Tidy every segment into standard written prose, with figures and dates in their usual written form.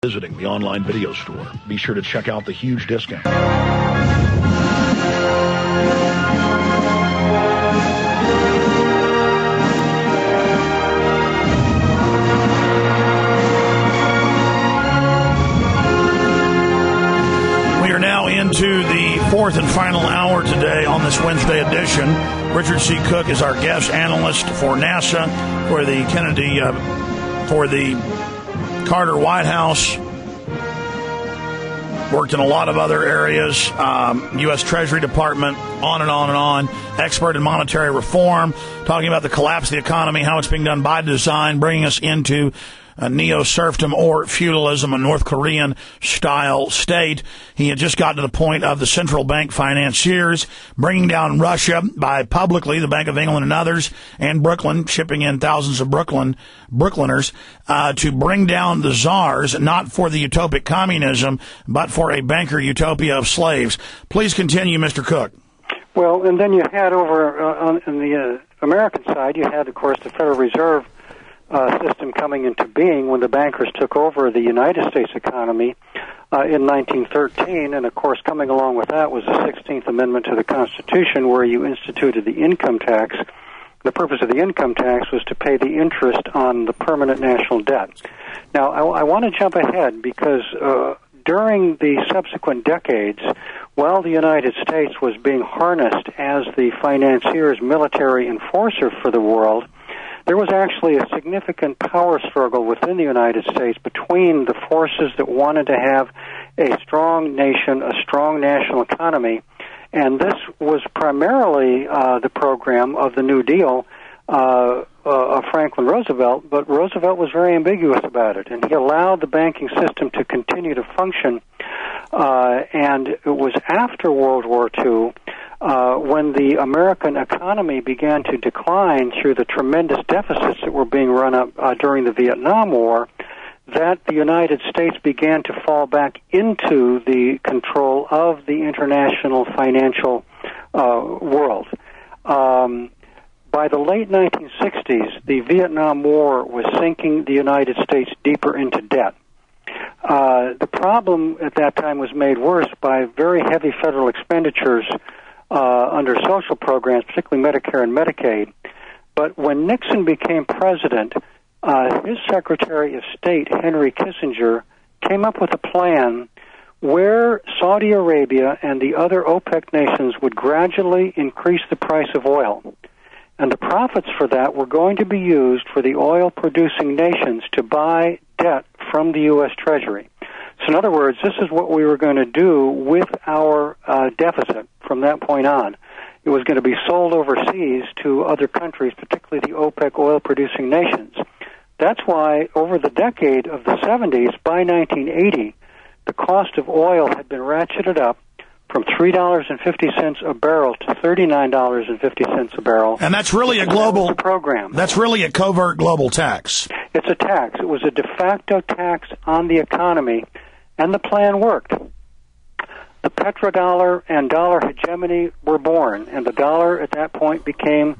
Visiting the online video store. Be sure to check out the huge discount. We are now into the fourth and final hour today on this Wednesday edition. Richard C. Cook is our guest analyst for NASA, for the Kennedy, for the Carter White House, worked in a lot of other areas, U.S. Treasury Department, on and on and on, expert in monetary reform, talking about the collapse of the economy, how it's being done by design, bringing us into neo-serfdom or feudalism, a North Korean-style state. He had just gotten to the point of the central bank financiers bringing down Russia by publicly, the Bank of England and others, and Brooklyn, shipping in thousands of Brooklyners, to bring down the czars, not for the utopic communism, but for a banker utopia of slaves. Please continue, Mr. Cook. Well, and then you had over on the American side, you had, of course, the Federal Reserve system coming into being when the bankers took over the United States economy in 1913, and of course coming along with that was the 16th Amendment to the Constitution, where you instituted the income tax. The purpose of the income tax was to pay the interest on the permanent national debt. Now, I want to jump ahead because during the subsequent decades, while the United States was being harnessed as the financier's military enforcer for the world, there was actually a significant power struggle within the United States between the forces that wanted to have a strong nation, a strong national economy, and this was primarily the program of the New Deal of Franklin Roosevelt, but Roosevelt was very ambiguous about it, and he allowed the banking system to continue to function, and it was after World War II when the American economy began to decline through the tremendous deficits that were being run up during the Vietnam War, that the United States began to fall back into the control of the international financial world. By the late 1960s, the Vietnam War was sinking the United States deeper into debt. The problem at that time was made worse by very heavy federal expenditures under social programs, particularly Medicare and Medicaid. But when Nixon became president, his Secretary of State, Henry Kissinger, came up with a plan where Saudi Arabia and the other OPEC nations would gradually increase the price of oil. And the profits for that were going to be used for the oil-producing nations to buy debt from the U.S. Treasury. So in other words, this is what we were going to do with our deficit from that point on. It was going to be sold overseas to other countries, particularly the OPEC oil-producing nations. That's why over the decade of the 70s, by 1980, the cost of oil had been ratcheted up from $3.50 a barrel to $39.50 a barrel. And that's really a global program. That's really a covert global tax. It's a tax. It was a de facto tax on the economy, and the plan worked. The petrodollar and dollar hegemony were born, and the dollar at that point became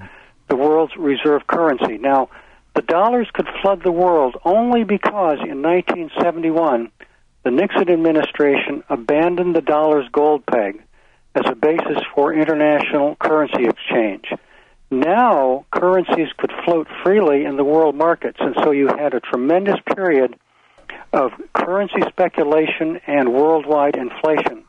the world's reserve currency. Now, the dollars could flood the world only because in 1971, the Nixon administration abandoned the dollar's gold peg as a basis for international currency exchange. Now, currencies could float freely in the world markets, and so you had a tremendous period of currency speculation and worldwide inflation.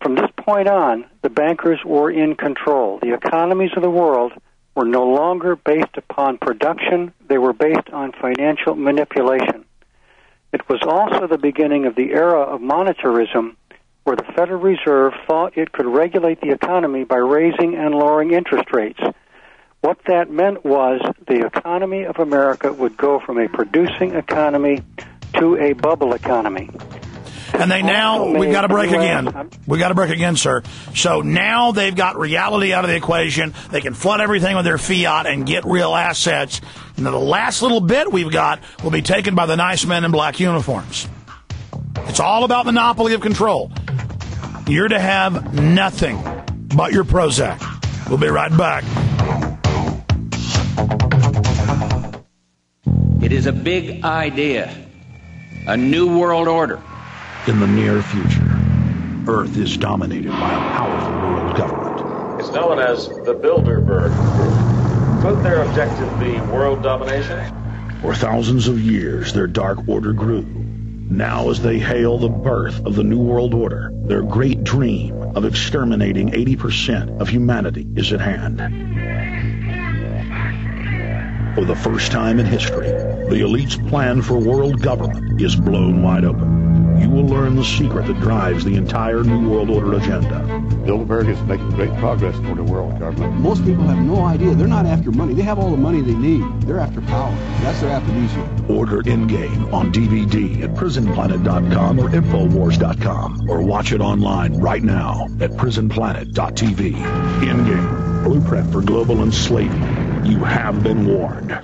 From this point on, the bankers were in control. The economies of the world were no longer based upon production. They were based on financial manipulation. It was also the beginning of the era of monetarism, where the Federal Reserve thought it could regulate the economy by raising and lowering interest rates. What that meant was the economy of America would go from a producing economy to a bubble economy. And they now, we've got to break again. We've got to break again, sir. So now they've got reality out of the equation. They can flood everything with their fiat and get real assets. And the last little bit we've got will be taken by the nice men in black uniforms. It's all about monopoly of control. You're to have nothing but your Prozac. We'll be right back. It is a big idea a new world order. In the near future, Earth is dominated by a powerful world government. It's known as the Bilderberg Group. Could their objective be world domination? For thousands of years, their dark order grew. Now, as they hail the birth of the New World Order, their great dream of exterminating 80% of humanity is at hand. For the first time in history, the elite's plan for world government is blown wide open. You will learn the secret that drives the entire New World Order agenda. Bilderberg is making great progress toward a world government. Most people have no idea. They're not after money. They have all the money they need. They're after power. That's their aphrodisiac. Order Endgame on DVD at prisonplanet.com or Infowars.com, or watch it online right now at prisonplanet.tv. Endgame, blueprint for global enslavement. You have been warned.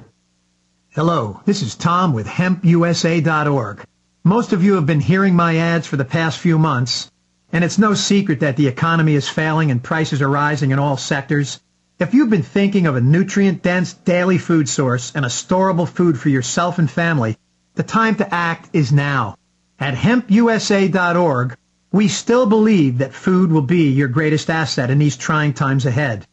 Hello, this is Tom with HempUSA.org. Most of you have been hearing my ads for the past few months, and it's no secret that the economy is failing and prices are rising in all sectors. If you've been thinking of a nutrient-dense daily food source and a storable food for yourself and family, the time to act is now. At HempUSA.org, we still believe that food will be your greatest asset in these trying times ahead.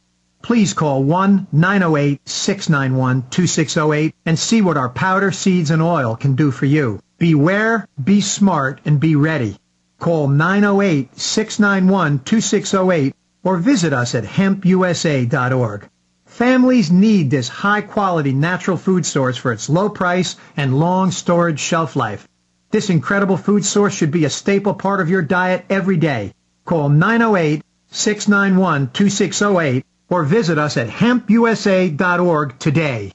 Please call 1-908-691-2608 and see what our powder, seeds, and oil can do for you. Beware, be smart, and be ready. Call 908-691-2608 or visit us at hempusa.org. Families need this high-quality natural food source for its low price and long storage shelf life. This incredible food source should be a staple part of your diet every day. Call 908-691-2608 or visit us at hempusa.org today.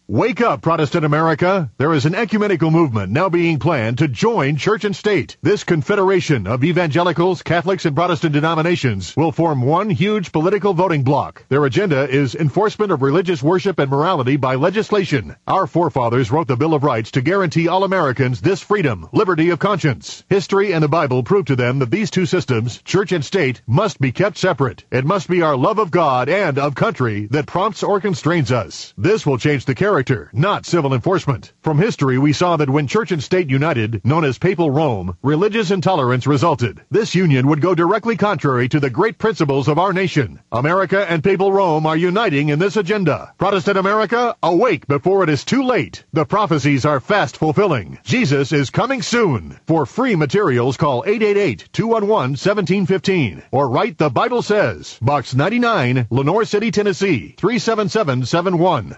Wake up, Protestant America. There is an ecumenical movement now being planned to join church and state. This confederation of evangelicals, Catholics, and Protestant denominations will form one huge political voting bloc. Their agenda is enforcement of religious worship and morality by legislation. Our forefathers wrote the Bill of Rights to guarantee all Americans this freedom, liberty of conscience. History and the Bible prove to them that these two systems, church and state, must be kept separate. It must be our love of God and of country that prompts or constrains us. This will change the character, not civil enforcement. From history, we saw that when church and state united, known as Papal Rome, religious intolerance resulted. This union would go directly contrary to the great principles of our nation. America and Papal Rome are uniting in this agenda. Protestant America, awake before it is too late. The prophecies are fast fulfilling. Jesus is coming soon. For free materials, call 888-211-1715 or write The Bible Says, Box 99, Lenore City, Tennessee, 37771.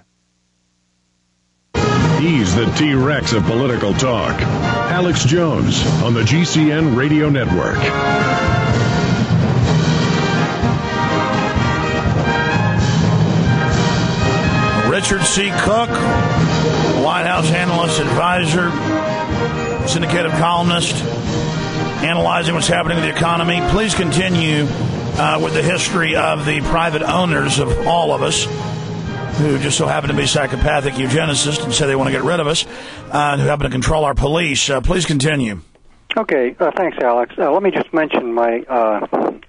He's the T-Rex of political talk. Alex Jones on the GCN Radio Network. Richard C. Cook, White House analyst, advisor, syndicated columnist, analyzing what's happening with the economy. Please continue with the history of the private owners of all of us, who just so happen to be psychopathic eugenicists and say they want to get rid of us, who happen to control our police. Please continue. Okay, thanks, Alex. Let me just mention my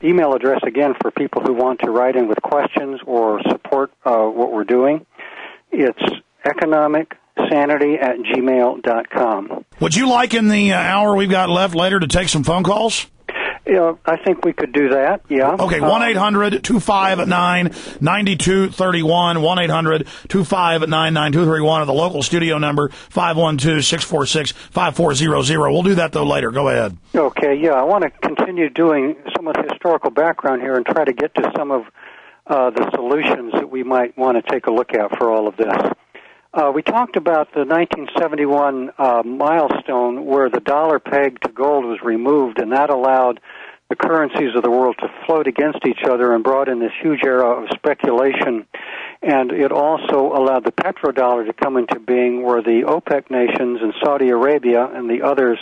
email address again for people who want to write in with questions or support what we're doing. It's economicsanity@gmail.com. Would you like in the hour we've got left later to take some phone calls? I think we could do that, yeah. Okay, 1-800-259-9231, 1-800-259-9231, or the local studio number, 512-646-5400. We'll do that, though, later. Go ahead. Okay, yeah, I want to continue doing some of the historical background here and try to get to some of the solutions that we might want to take a look at for all of this. We talked about the 1971 milestone where the dollar peg to gold was removed, and that allowed the currencies of the world to float against each other and brought in this huge era of speculation. And it also allowed the petrodollar to come into being, where the OPEC nations and Saudi Arabia and the others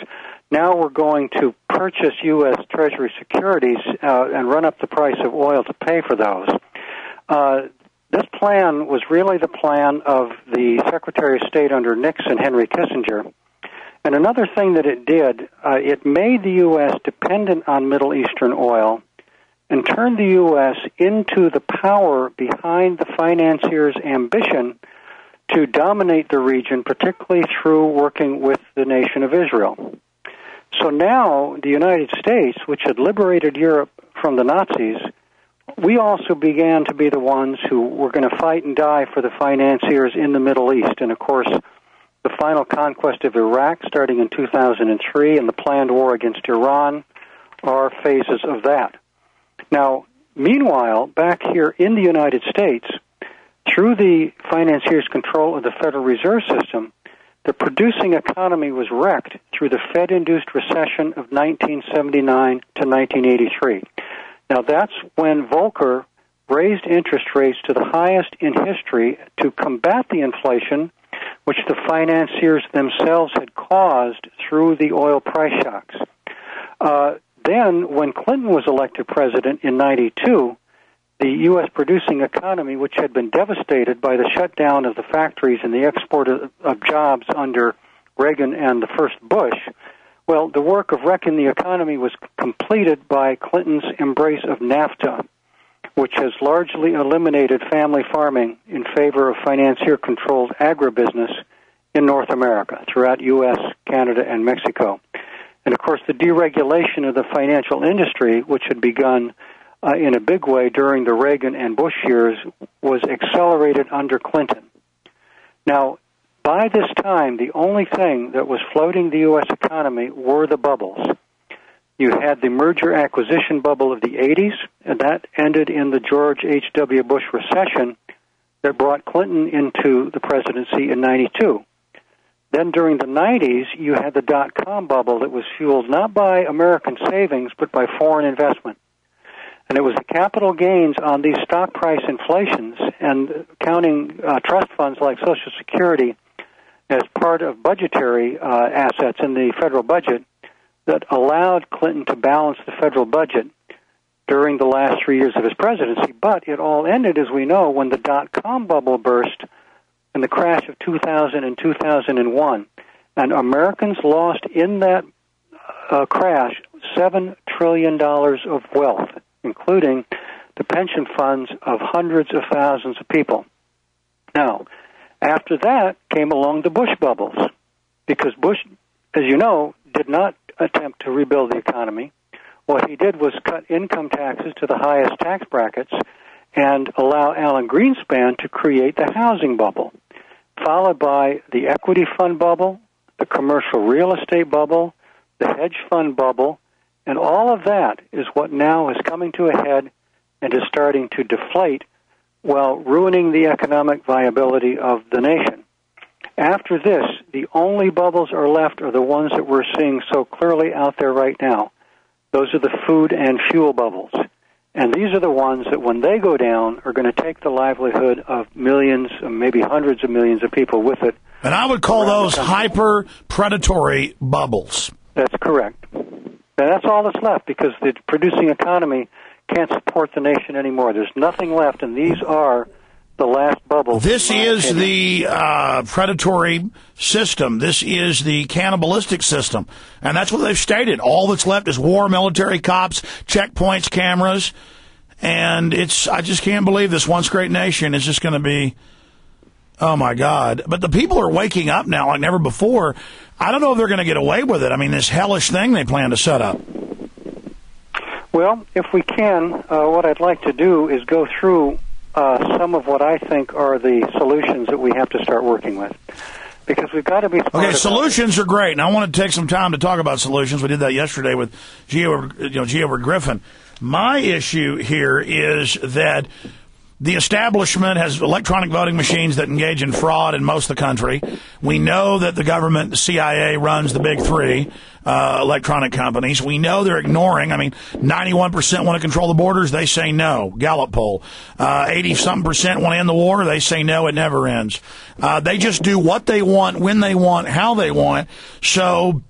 now were going to purchase U.S. Treasury securities and run up the price of oil to pay for those. This plan was really the plan of the Secretary of State under Nixon, Henry Kissinger. And another thing that it did, it made the U.S. dependent on Middle Eastern oil and turned the U.S. into the power behind the financiers' ambition to dominate the region, particularly through working with the nation of Israel. So now the United States, which had liberated Europe from the Nazis, we also began to be the ones who were going to fight and die for the financiers in the Middle East. And, of course, the final conquest of Iraq starting in 2003 and the planned war against Iran are phases of that. Now, meanwhile, back here in the United States, through the financiers' control of the Federal Reserve System, the producing economy was wrecked through the Fed-induced recession of 1979 to 1983. Now, that's when Volcker raised interest rates to the highest in history to combat the inflation which the financiers themselves had caused through the oil price shocks. Then, when Clinton was elected president in 92, the U.S. producing economy, which had been devastated by the shutdown of the factories and the export of jobs under Reagan and the first Bush, well, the work of wrecking the economy was completed by Clinton's embrace of NAFTA, which has largely eliminated family farming in favor of financier-controlled agribusiness in North America, throughout U.S., Canada, and Mexico. And, of course, the deregulation of the financial industry, which had begun in a big way during the Reagan and Bush years, was accelerated under Clinton. Now, by this time, the only thing that was floating the U.S. economy were the bubbles. You had the merger-acquisition bubble of the 80s, and that ended in the George H.W. Bush recession that brought Clinton into the presidency in 92. Then during the 90s, you had the dot-com bubble that was fueled not by American savings, but by foreign investment. And it was the capital gains on these stock price inflations and counting trust funds like Social Security as part of budgetary assets in the federal budget that allowed Clinton to balance the federal budget during the last 3 years of his presidency. But it all ended, as we know, when the dot-com bubble burst in the crash of 2000 and 2001. And Americans lost in that crash $7 trillion of wealth, including the pension funds of hundreds of thousands of people. Now, after that came along the Bush bubbles, because Bush, as you know, did not attempt to rebuild the economy. What he did was cut income taxes to the highest tax brackets and allow Alan Greenspan to create the housing bubble, followed by the equity fund bubble, the commercial real estate bubble, the hedge fund bubble, and all of that is what now is coming to a head and is starting to deflate while ruining the economic viability of the nation. After this, the only bubbles are left are the ones that we're seeing so clearly out there right now. Those are the food and fuel bubbles. And these are the ones that when they go down are going to take the livelihood of millions, maybe hundreds of millions of people with it. And I would call those hyper-predatory bubbles. That's correct. And that's all that's left because the producing economy can't support the nation anymore. There's nothing left, and these are the last bubbles. This is the predatory system. This is the cannibalistic system. And that's what they've stated. All that's left is war, military, cops, checkpoints, cameras. And I just can't believe this once great nation is just going to be, oh my God. But the people are waking up now like never before. I don't know if they're going to get away with it. I mean, this hellish thing they plan to set up. Well, if we can, what I'd like to do is go through some of what I think are the solutions that we have to start working with. Because we've got to be smart. Okay, solutions are great, and I want to take some time to talk about solutions. We did that yesterday with G. Edward Griffin. My issue here is that the establishment has electronic voting machines that engage in fraud in most of the country. We know that the government, the CIA, runs the big three electronic companies. We know they're ignoring. I mean, 91% want to control the borders. They say no. Gallup poll. 80-something% want to end the war. They say no, it never ends. They just do what they want, when they want, how they want. So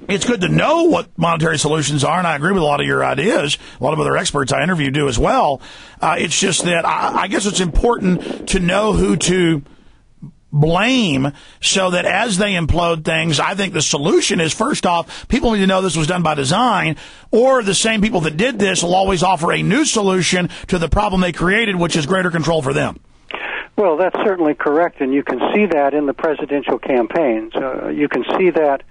it's good to know what monetary solutions are, and I agree with a lot of your ideas. A lot of other experts I interview do as well. It's just that I guess it's important to know who to blame so that as they implode things, I think the solution is, first off, people need to know this was done by design, or the same people that did this will always offer a new solution to the problem they created, which is greater control for them. Well, that's certainly correct, and you can see that in the presidential campaigns. You can see that.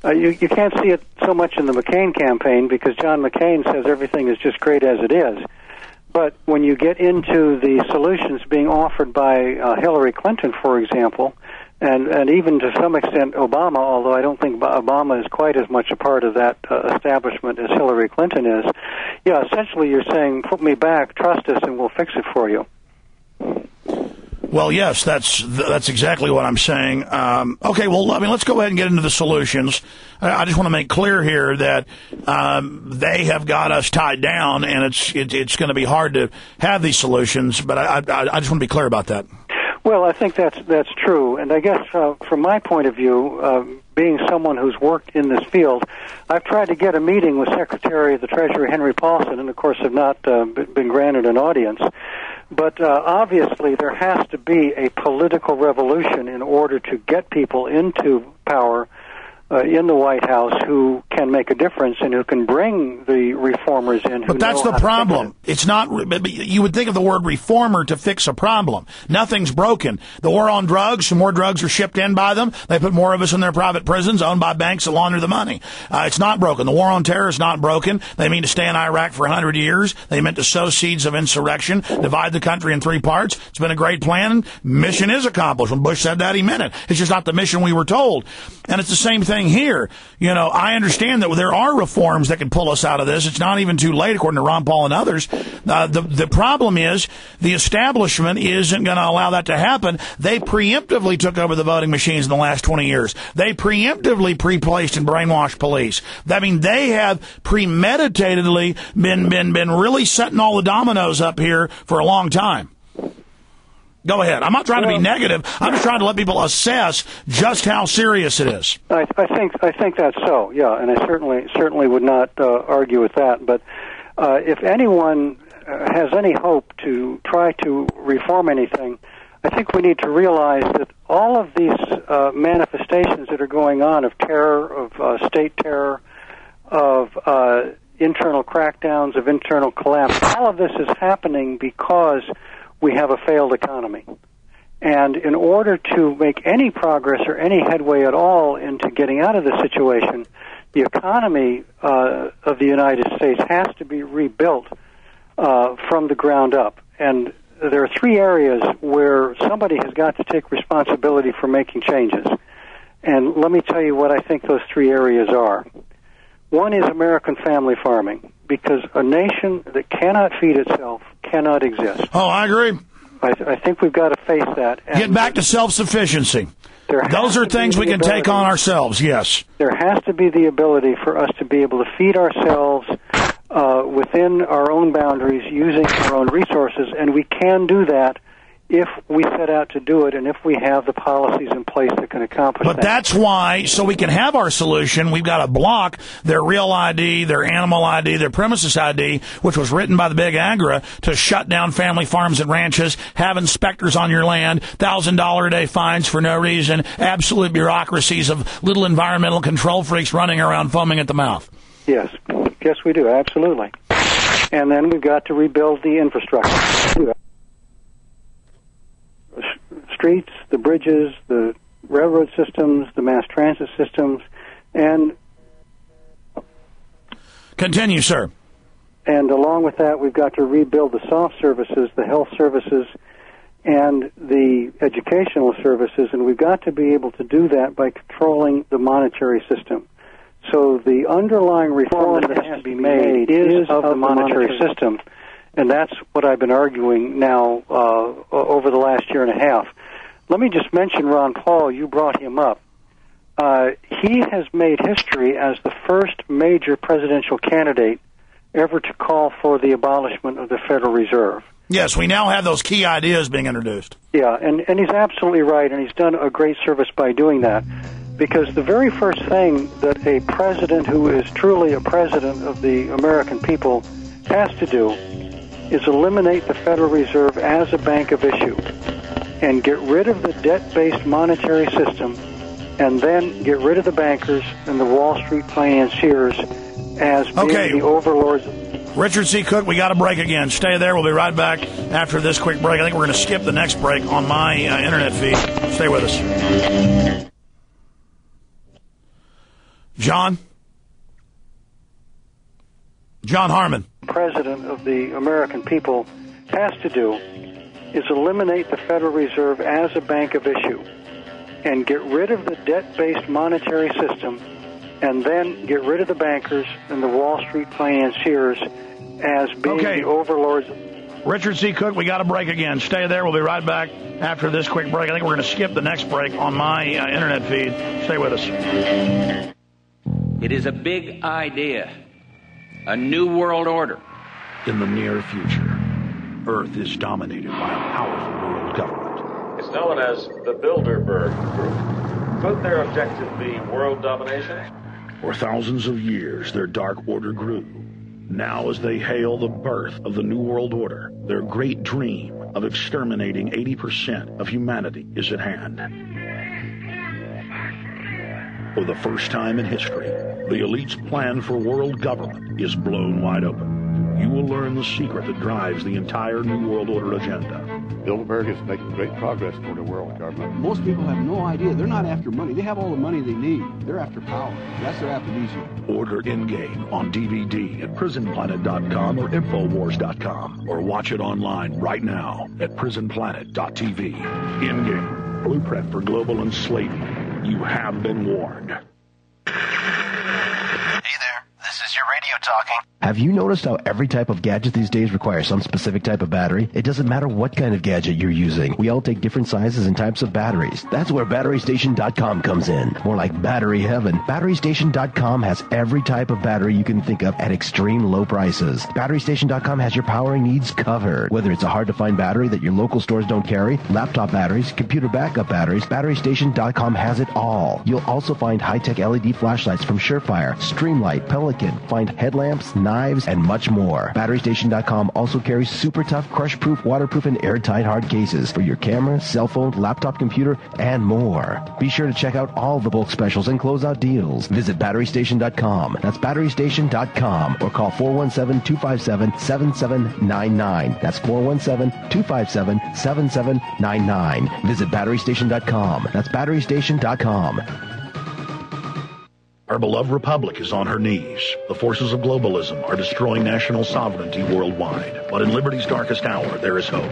You can't see it so much in the McCain campaign because John McCain says everything is just great as it is. But when you get into the solutions being offered by Hillary Clinton, for example, and even to some extent Obama, although I don't think Obama is quite as much a part of that establishment as Hillary Clinton is, yeah, essentially you're saying, put me back, trust us, and we'll fix it for you. Well, yes, that's exactly what I'm saying. Okay, well, I mean, let's go ahead and get into the solutions. I just want to make clear here that they have got us tied down, and it's going to be hard to have these solutions. But I just want to be clear about that. Well, I think that's true, and I guess from my point of view, being someone who's worked in this field, I've tried to get a meeting with Secretary of the Treasury Henry Paulson, and of course have not been granted an audience. But obviously there has to be a political revolution in order to get people into power in the White House who can make a difference and who can bring the reformers in. But that's the problem. It's not. You would think of the word reformer to fix a problem. Nothing's broken. The war on drugs, some more drugs are shipped in by them. They put more of us in their private prisons owned by banks that launder the money. It's not broken. The war on terror is not broken. They mean to stay in Iraq for 100 years. They meant to sow seeds of insurrection, divide the country in 3 parts. It's been a great plan. Mission is accomplished. When Bush said that, he meant it. It's just not the mission we were told. And it's the same thing here. You know, I understand that there are reforms that can pull us out of this. It's not even too late, according to Ron Paul and others. The problem is the establishment isn't going to allow that to happen. They preemptively took over the voting machines in the last 20 years. They preemptively pre-placed and brainwashed police. I mean, they have premeditatedly been really setting all the dominoes up here for a long time. Go ahead. I'm not trying to be negative. I'm just trying to let people assess just how serious it is. I think that's so. Yeah, and I certainly would not argue with that. But if anyone has any hope to try to reform anything, I think we need to realize that all of these manifestations that are going on of terror, of state terror, of internal crackdowns, of internal collapse, all of this is happening because we have a failed economy. And in order to make any progress or any headway at all into getting out of this situation, the economy of the United States has to be rebuilt from the ground up. And there are 3 areas where somebody has got to take responsibility for making changes. And let me tell you what I think those 3 areas are. One is American family farming, because a nation that cannot feed itself cannot exist. Oh, I agree. I think we've got to face that. And get back to self-sufficiency. Those are things we can take on ourselves, yes. There has to be the ability for us to be able to feed ourselves within our own boundaries using our own resources, and we can do that if we set out to do it and if we have the policies in place that can accomplish that. But that's why, so we can have our solution, we've got to block their real ID, their animal ID, their premises ID, which was written by the Big Agra to shut down family farms and ranches, have inspectors on your land, $1,000 a day fines for no reason, absolute bureaucracies of little environmental control freaks running around foaming at the mouth. Yes. Yes, we do. Absolutely. And then we've got to rebuild the infrastructure. Streets, the bridges, the railroad systems, the mass transit systems, and... Continue, sir. And along with that, we've got to rebuild the soft services, the health services, and the educational services, and we've got to be able to do that by controlling the monetary system. So the underlying reform that has to be made is of the monetary system, and that's what I've been arguing now over the last year and a half. Let me just mention Ron Paul. You brought him up. He has made history as the first major presidential candidate ever to call for the abolishment of the Federal Reserve. Yes, we now have those key ideas being introduced. Yeah, and he's absolutely right, and he's done a great service by doing that. Because the very first thing that a president who is truly a president of the American people has to do is eliminate the Federal Reserve as a bank of issue and get rid of the debt-based monetary system and then get rid of the bankers and the Wall Street financiers as being the overlords. Richard C. Cook, we got a break again. Stay there. We'll be right back after this quick break. I think we're going to skip the next break on my internet feed. Stay with us. John Harmon. President of the American people has to do is eliminate the Federal Reserve as a bank of issue and get rid of the debt-based monetary system, and then get rid of the bankers and the Wall Street financiers as being the overlords. Richard C. Cook, we got a break again. Stay there. We'll be right back after this quick break. I think we're going to skip the next break on my internet feed. Stay with us. It is a big idea, a new world order. In the near future, Earth is dominated by a powerful world government. It's known as the Bilderberg Group. Could their objective be world domination? For thousands of years, their dark order grew. Now, as they hail the birth of the New World Order, their great dream of exterminating 80% of humanity is at hand. For the first time in history, the elite's plan for world government is blown wide open. You will learn the secret that drives the entire New World Order agenda. Bilderberg is making great progress toward a world government. Most people have no idea. They're not after money. They have all the money they need. They're after power. That's their aphrodisiac. Order in-game on DVD at prisonplanet.com or infowars.com, or watch it online right now at prisonplanet.tv. In-game, blueprint for global enslavement. You have been warned. Hey there, this is your radio talking. Have you noticed how every type of gadget these days requires some specific type of battery? It doesn't matter what kind of gadget you're using. We all take different sizes and types of batteries. That's where BatteryStation.com comes in. More like battery heaven. BatteryStation.com has every type of battery you can think of at extreme low prices. BatteryStation.com has your powering needs covered. Whether it's a hard-to-find battery that your local stores don't carry, laptop batteries, computer backup batteries, BatteryStation.com has it all. You'll also find high-tech LED flashlights from Surefire, Streamlight, Pelican, find headlamps, knives, and much more. BatteryStation.com also carries super tough, crush-proof, waterproof, and airtight hard cases for your camera, cell phone, laptop, computer, and more. Be sure to check out all the bulk specials and closeout deals. Visit BatteryStation.com. That's BatteryStation.com, or call 417-257-7799. That's 417-257-7799. Visit BatteryStation.com. That's BatteryStation.com. Our beloved republic is on her knees. The forces of globalism are destroying national sovereignty worldwide. But in liberty's darkest hour, there is hope.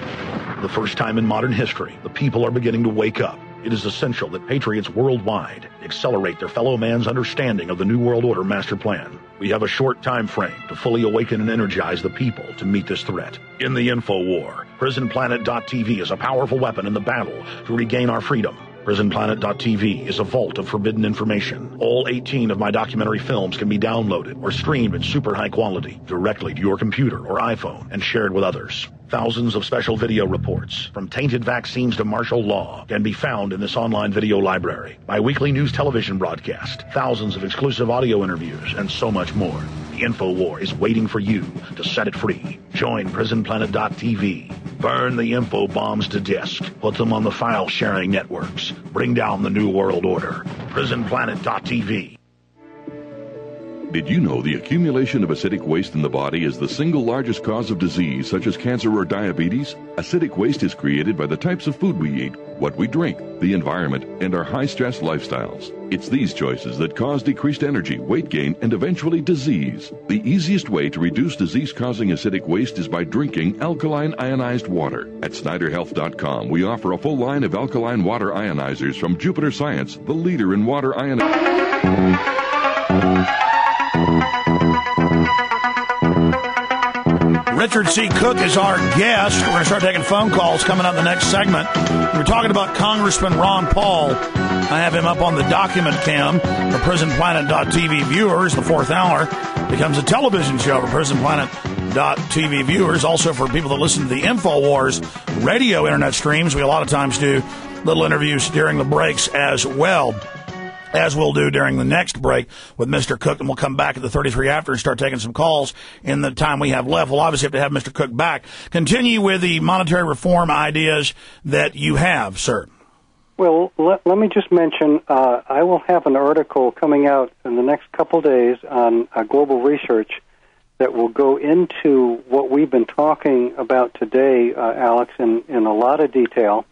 For the first time in modern history, the people are beginning to wake up. It is essential that patriots worldwide accelerate their fellow man's understanding of the New World Order master plan. We have a short time frame to fully awaken and energize the people to meet this threat. In the info war, PrisonPlanet.tv is a powerful weapon in the battle to regain our freedom. PrisonPlanet.tv is a vault of forbidden information. All 18 of my documentary films can be downloaded or streamed in super high quality directly to your computer or iPhone and shared with others. Thousands of special video reports, from tainted vaccines to martial law, can be found in this online video library. My weekly news television broadcast, thousands of exclusive audio interviews, and so much more. The InfoWar is waiting for you to set it free. Join PrisonPlanet.tv. Burn the info bombs to disk. Put them on the file-sharing networks. Bring down the New World Order. PrisonPlanet.tv. Did you know the accumulation of acidic waste in the body is the single largest cause of disease, such as cancer or diabetes? Acidic waste is created by the types of food we eat, what we drink, the environment, and our high-stress lifestyles. It's these choices that cause decreased energy, weight gain, and eventually disease. The easiest way to reduce disease-causing acidic waste is by drinking alkaline ionized water. At SnyderHealth.com, we offer a full line of alkaline water ionizers from Jupiter Science, the leader in water ionization. Richard C. Cook is our guest. We're going to start taking phone calls coming up in the next segment. We're talking about Congressman Ron Paul. I have him up on the document cam for PrisonPlanet.tv viewers. The fourth hour becomes a television show for PrisonPlanet.tv viewers. Also for people that listen to the InfoWars radio internet streams. We a lot of times do little interviews during the breaks as well, as we'll do during the next break with Mr. Cook, and we'll come back at the 33 after and start taking some calls in the time we have left. We'll obviously have to have Mr. Cook back. Continue with the monetary reform ideas that you have, sir. Well, let me just mention, I will have an article coming out in the next couple days on global research that will go into what we've been talking about today, Alex, in a lot of detail.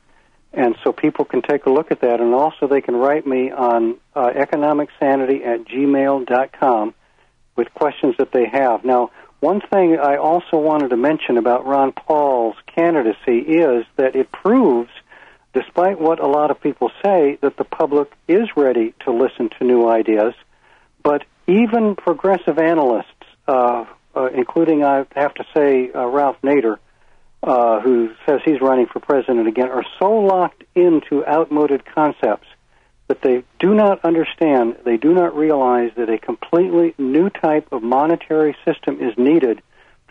And so people can take a look at that. And also they can write me on economicsanity@gmail.com with questions that they have. Now, one thing I also wanted to mention about Ron Paul's candidacy is that it proves, despite what a lot of people say, that the public is ready to listen to new ideas. But even progressive analysts, including, I have to say, Ralph Nader, who says he's running for president again, are so locked into outmoded concepts that they do not understand, they do not realize that a completely new type of monetary system is needed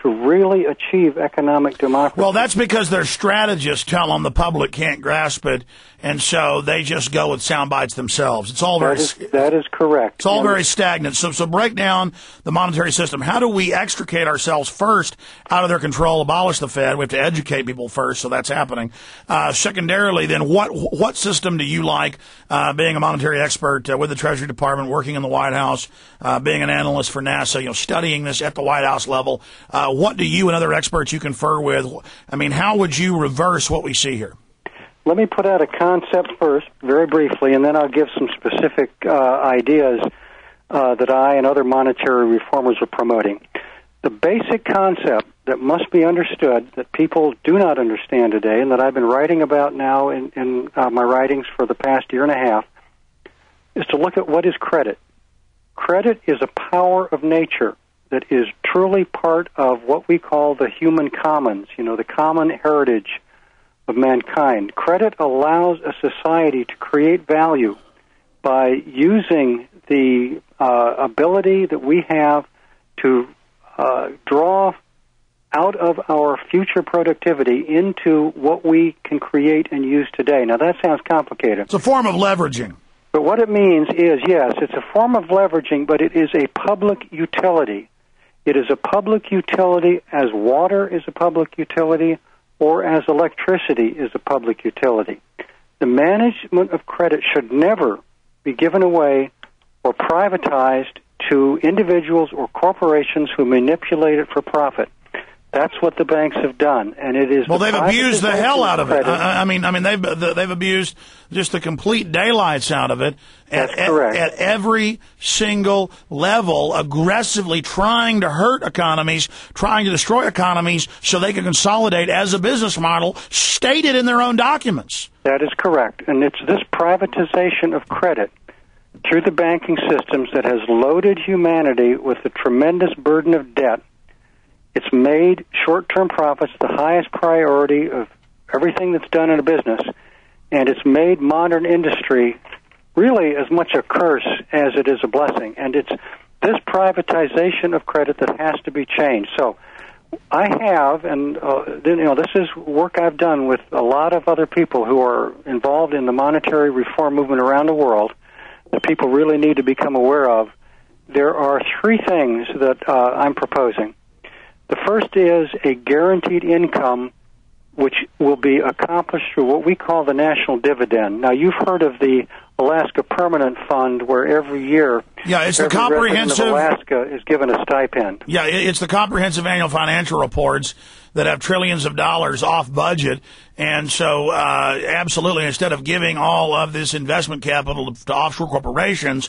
to really achieve economic democracy. Well, that's because their strategists tell them the public can't grasp it, and so they just go with sound bites themselves. It's all very that is correct. It's all very stagnant. So break down the monetary system. How do we extricate ourselves first out of their control, abolish the Fed? We have to educate people first, so that's happening. Secondarily, then, what system do you like, being a monetary expert with the Treasury Department, working in the White House, being an analyst for NASA, studying this at the White House level? What do you and other experts you confer with? I mean, how would you reverse what we see here? Let me put out a concept first, very briefly, and then I'll give some specific ideas that I and other monetary reformers are promoting. The basic concept that must be understood that people do not understand today, and that I've been writing about now in my writings for the past year and a half, is to look at what is credit. Credit is a power of nature that is truly part of what we call the human commons, the common heritage of mankind. Credit allows a society to create value by using the ability that we have to draw out of our future productivity into what we can create and use today. Now, that sounds complicated. It's a form of leveraging. But what it means is, yes, it's a form of leveraging, but it is a public utility. It is a public utility as water is a public utility or as electricity is a public utility. The management of credit should never be given away or privatized to individuals or corporations who manipulate it for profit. That's what the banks have done, and it is. Well, they've abused the hell out of it. I mean, they've abused just the complete daylights out of it. That's correct. At every single level, aggressively trying to hurt economies, trying to destroy economies, so they can consolidate as a business model stated in their own documents. That is correct, and it's this privatization of credit through the banking systems that has loaded humanity with a tremendous burden of debt. It's made short-term profits the highest priority of everything that's done in a business, and it's made modern industry really as much a curse as it is a blessing. And it's this privatization of credit that has to be changed. So I have, and this is work I've done with a lot of other people who are involved in the monetary reform movement around the world that people really need to become aware of. There are three things that I'm proposing. The first is a guaranteed income, which will be accomplished through what we call the national dividend. Now, you've heard of the Alaska Permanent Fund, where every year, it's every the comprehensive resident of Alaska is given a stipend. Yeah, it's the comprehensive annual financial reports that have trillions of dollars off budget. And so, absolutely, instead of giving all of this investment capital to offshore corporations,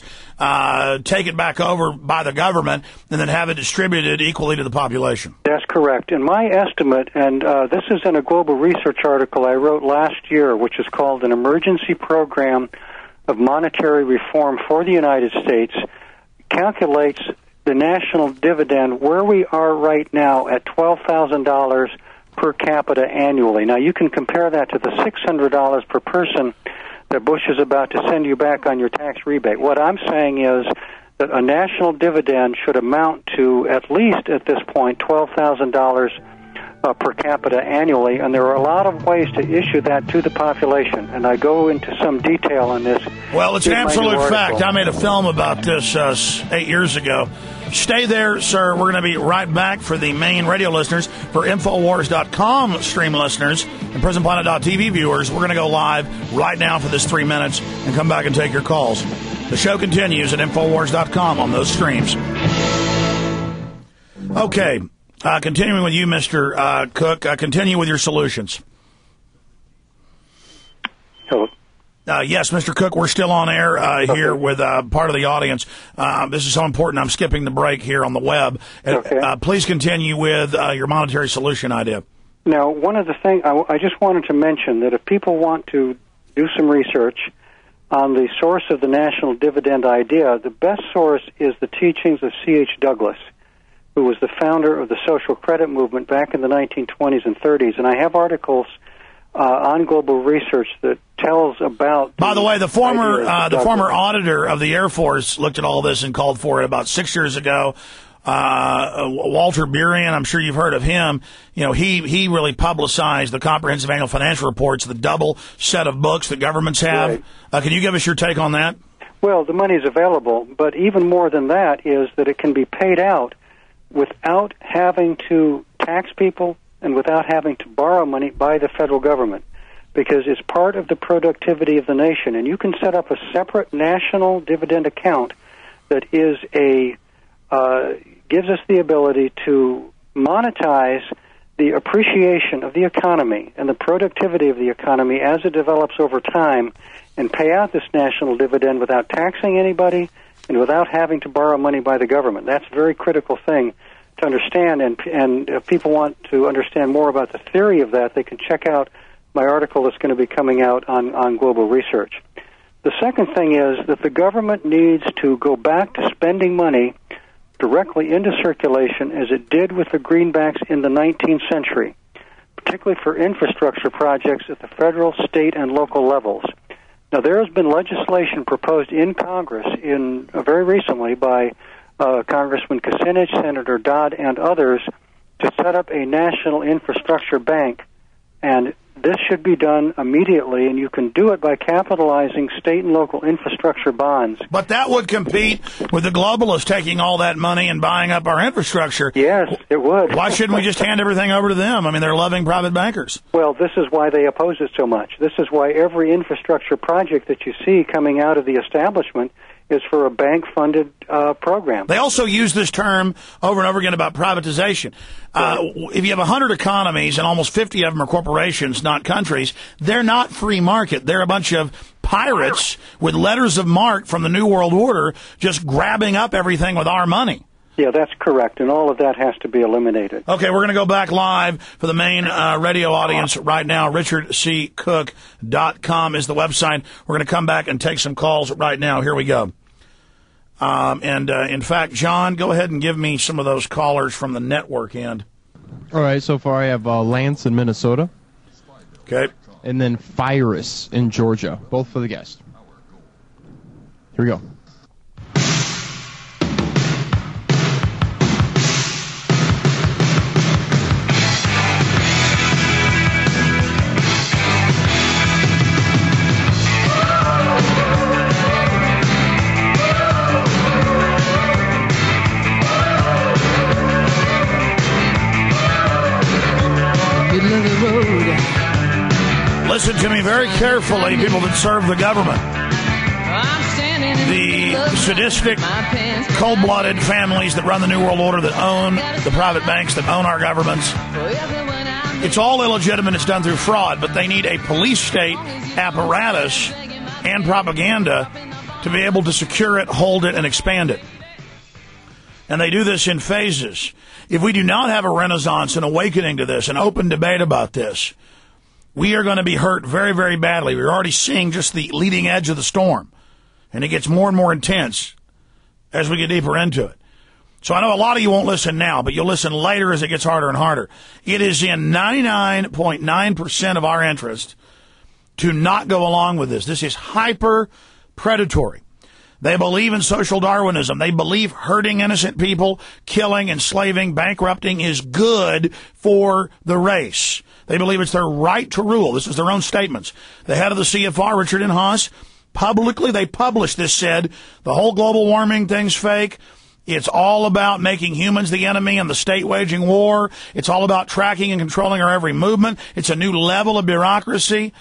take it back over by the government and then have it distributed equally to the population. That's correct. And my estimate, and this is in a global research article I wrote last year, which is called An Emergency Program of Monetary Reform for the United States, calculates the national dividend where we are right now at $12,000 per capita annually. Now, you can compare that to the $600 per person that Bush is about to send you back on your tax rebate. What I'm saying is that a national dividend should amount to, at least at this point, $12,000 per capita annually, and there are a lot of ways to issue that to the population, and I go into some detail on this. Well, it's an absolute fact. I made a film about this 8 years ago. Stay there, sir. We're going to be right back for the main radio listeners. For Infowars.com stream listeners and PrisonPlanet.tv viewers, we're going to go live right now for this 3 minutes and come back and take your calls. The show continues at Infowars.com on those streams. Okay. Continuing with you, Mr. Cook, continue with your solutions. Hello. Yes, Mr. Cook, we're still on air here with part of the audience. This is so important. I'm skipping the break here on the web. Please continue with your monetary solution idea. Now, one of the things I just wanted to mention that if people want to do some research on the source of the national dividend idea, the best source is the teachings of C.H. Douglas, who was the founder of the social credit movement back in the 1920s and 30s. And I have articles on global research that tells about. By the way, the former auditor of the Air Force looked at all this and called for it about 6 years ago. Walter Burian, I'm sure you've heard of him. You know, he really publicized the comprehensive annual financial reports, the double set of books that governments have. Right. Can you give us your take on that? Well, the money's available, but even more than that is that it can be paid out without having to tax people and without having to borrow money by the federal government, because it's part of the productivity of the nation. And you can set up a separate national dividend account that is gives us the ability to monetize the appreciation of the economy and the productivity of the economy as it develops over time, and pay out this national dividend without taxing anybody and without having to borrow money by the government. That's a very critical thing to understand, and if people want to understand more about the theory of that, they can check out my article that's going to be coming out on global research. The second thing is that the government needs to go back to spending money directly into circulation as it did with the greenbacks in the 19th century, particularly for infrastructure projects at the federal, state, and local levels. Now, there has been legislation proposed in Congress very recently by Congressman Kucinich, Senator Dodd, and others to set up a national infrastructure bank, and this should be done immediately, and you can do it by capitalizing state and local infrastructure bonds. But that would compete with the globalists taking all that money and buying up our infrastructure. Yes, it would. Why shouldn't we just hand everything over to them? I mean, they're loving private bankers. Well, this is why they oppose it so much. This is why every infrastructure project that you see coming out of the establishment is for a bank-funded program. They also use this term over and over again about privatization. If you have 100 economies and almost 50 of them are corporations, not countries, they're not free market. They're a bunch of pirates with letters of marque from the New World Order just grabbing up everything with our money. Yeah, that's correct, and all of that has to be eliminated. Okay, we're going to go back live for the main radio audience right now. RichardCcook.com is the website. We're going to come back and take some calls right now. Here we go. In fact, John, go ahead and give me some of those callers from the network end. All right, so far I have Lance in Minnesota. Okay. And then Virus in Georgia, both for the guest. Here we go. Listen to me very carefully, people that serve the government. The sadistic, cold-blooded families that run the New World Order, that own the private banks, that own our governments. It's all illegitimate. It's done through fraud, but they need a police state apparatus and propaganda to be able to secure it, hold it, and expand it. And they do this in phases. If we do not have a renaissance, an awakening to this, an open debate about this, we are going to be hurt very, very badly. We're already seeing just the leading edge of the storm, and it gets more and more intense as we get deeper into it. So I know a lot of you won't listen now, but you'll listen later as it gets harder and harder. It is in 99.9% of our interest to not go along with this. This is hyper-predatory. They believe in social Darwinism. They believe hurting innocent people, killing, enslaving, bankrupting is good for the race. They believe it's their right to rule. This is their own statements. The head of the CFR, Richard N. Haas, publicly, they published this, said the whole global warming thing's fake. It's all about making humans the enemy and the state waging war. It's all about tracking and controlling our every movement. It's a new level of bureaucracy.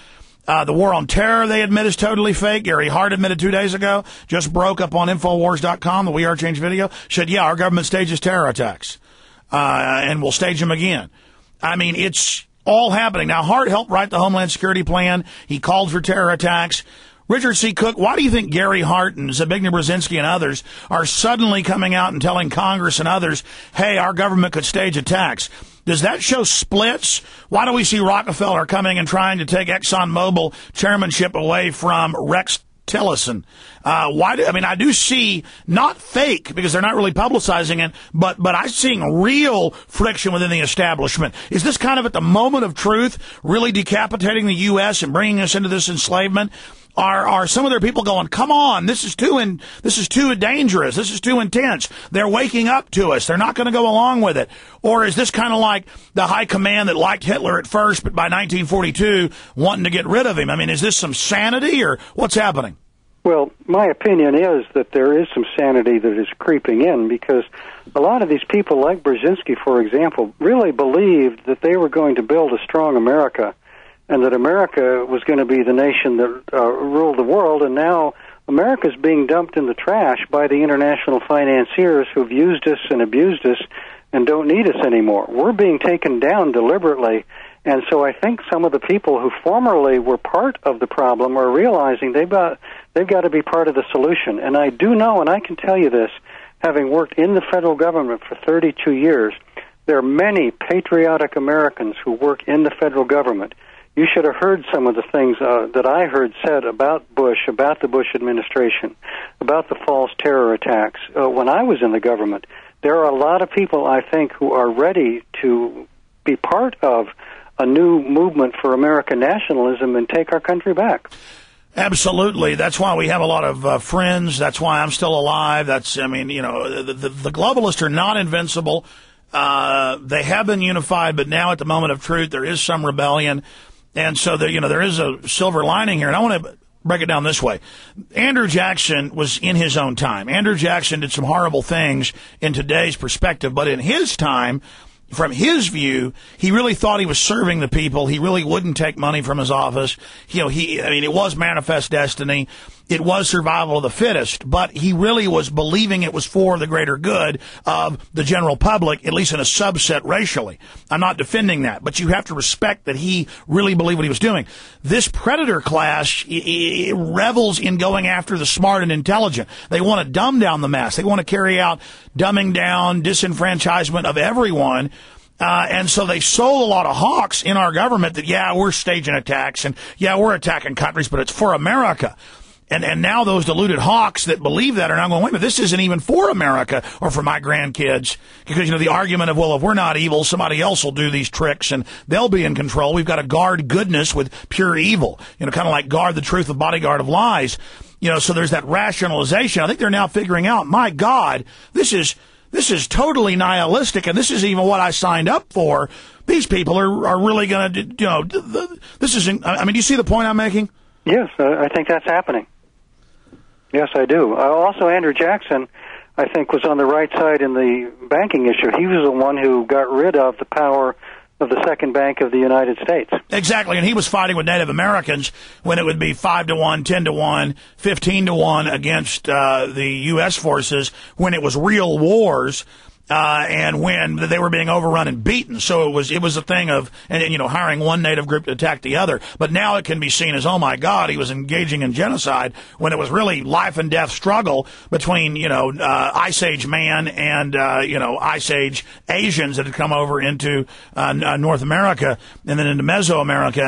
The war on terror, they admit, is totally fake. Gary Hart admitted 2 days ago, just broke up on Infowars.com, the We Are Change video, said, yeah, our government stages terror attacks. and we'll stage them again. I mean, it's all happening. Now, Hart helped write the Homeland Security Plan. He called for terror attacks. Richard C. Cook, why do you think Gary Hart and Zbigniew Brzezinski and others are suddenly coming out and telling Congress and others, hey, our government could stage attacks? Does that show splits? Why do we see Rockefeller coming and trying to take ExxonMobil chairmanship away from Rex Tillerson? I do see, not fake, because they're not really publicizing it, but I'm seeing real friction within the establishment. Is this kind of at the moment of truth really decapitating the U.S. and bringing us into this enslavement? Are some of their people going, come on, this is too dangerous, this is too intense, they're waking up to us, they're not going to go along with it? Or is this kind of like the high command that liked Hitler at first, but by 1942 wanting to get rid of him? I mean, is this some sanity, or what's happening? Well, my opinion is that there is some sanity that is creeping in, because a lot of these people, like Brzezinski, for example, really believed that they were going to build a strong America, and that America was going to be the nation that ruled the world, and now America's being dumped in the trash by the international financiers who've used us and abused us and don't need us anymore. We're being taken down deliberately, and so I think some of the people who formerly were part of the problem are realizing they've got to be part of the solution. And I do know, and I can tell you this, having worked in the federal government for 32 years, there are many patriotic Americans who work in the federal government. You should have heard some of the things that I heard said about Bush, about the Bush administration, about the false terror attacks. When I was in the government, there are a lot of people, I think, who are ready to be part of a new movement for American nationalism and take our country back. Absolutely. That's why we have a lot of friends. That's why I'm still alive. The globalists are not invincible. They have been unified, but now at the moment of truth, there is some rebellion. And so there is a silver lining here. And I want to break it down this way. Andrew Jackson was in his own time. Andrew Jackson did some horrible things in today's perspective, but in his time, from his view, he really thought he was serving the people. He really wouldn't take money from his office. It was manifest destiny. It was survival of the fittest, but he really was believing it was for the greater good of the general public, at least in a subset racially. I'm not defending that, but you have to respect that he really believed what he was doing. This predator class it revels in going after the smart and intelligent. They want to dumb down the mass. They want to carry out dumbing down, disenfranchisement of everyone. And so they sold a lot of hawks in our government that, we're staging attacks and, we're attacking countries, but it's for America. And now those deluded hawks that believe that are now going, wait a minute, this isn't even for America or for my grandkids. Because, the argument of, well, if we're not evil, somebody else will do these tricks and they'll be in control. We've got to guard goodness with pure evil. Kind of like guard the truth with bodyguard of lies. So there's that rationalization. I think they're now figuring out, my God, this is totally nihilistic, and this isn't even what I signed up for. These people are really going to, this isn't, do you see the point I'm making? Yes, I think that's happening. Yes, I do. Also, Andrew Jackson, I think, was on the right side in the banking issue. He was the one who got rid of the power of the second bank of the United States. Exactly, and he was fighting with Native Americans when it would be 5-1, 10-1, 15-1 against the U.S. forces when it was real wars. And when they were being overrun and beaten. So it was a thing of, hiring one native group to attack the other. But now it can be seen as, oh my God, he was engaging in genocide when it was really life and death struggle between, Ice Age man and, Ice Age Asians that had come over into, North America and then into Mesoamerica.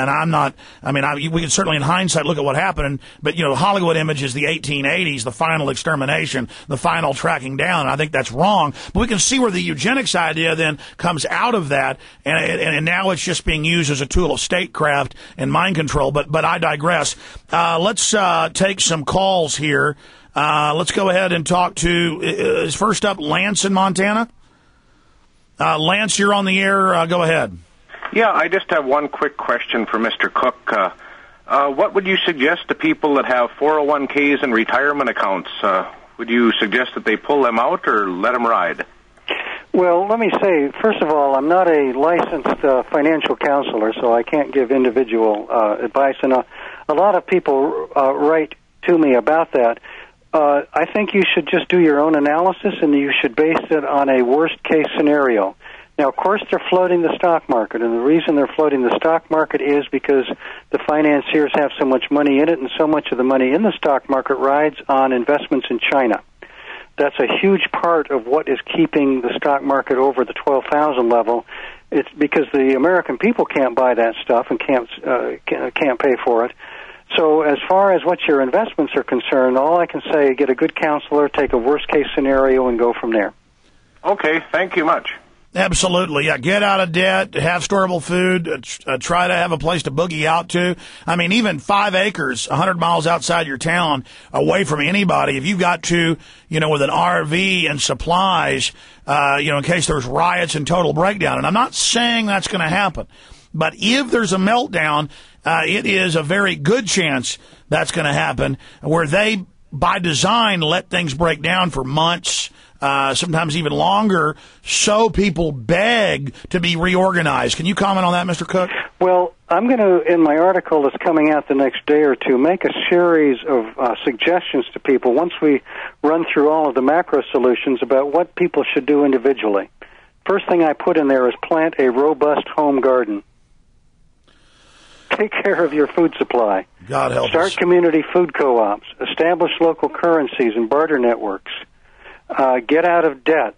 And we can certainly in hindsight look at what happened, but, Hollywood image is the 1880s, the final extermination, the final tracking down. And I think that's wrong. But we can see where the eugenics idea then comes out of that, and now it's just being used as a tool of statecraft and mind control. But I digress. Let's take some calls here. Let's go ahead and talk to first up Lance in Montana. Lance, you're on the air. Go ahead. Yeah, I just have one quick question for Mr. Cook. What would you suggest to people that have 401ks and retirement accounts? Would you suggest that they pull them out or let them ride? Well, let me say, first of all, I'm not a licensed financial counselor, so I can't give individual advice. And a lot of people write to me about that. I think you should just do your own analysis, and you should base it on a worst-case scenario. Now, of course, they're floating the stock market, and the reason they're floating the stock market is because the financiers have so much money in it, and so much of the money in the stock market rides on investments in China. That's a huge part of what is keeping the stock market over the 12,000 level. It's because the American people can't buy that stuff and can't pay for it. So as far as what your investments are concerned, all I can say is get a good counselor, take a worst-case scenario, and go from there. Okay, thank you much. Absolutely, yeah. Get out of debt, have storable food, try to have a place to boogie out to. I mean, even 5 acres, 100 miles outside your town, away from anybody, if you've got to, with an RV and supplies, in case there's riots and total breakdown. And I'm not saying that's going to happen, but if there's a meltdown, it is a very good chance that's going to happen, where they, by design, let things break down for months, sometimes even longer, so people beg to be reorganized. Can you comment on that, Mr. Cook? Well, I'm going to, in my article that's coming out the next day or two, make a series of suggestions to people once we run through all of the macro solutions about what people should do individually. First thing I put in there is plant a robust home garden. Take care of your food supply. God help us. Start community food co-ops. Establish local currencies and barter networks. Get out of debt.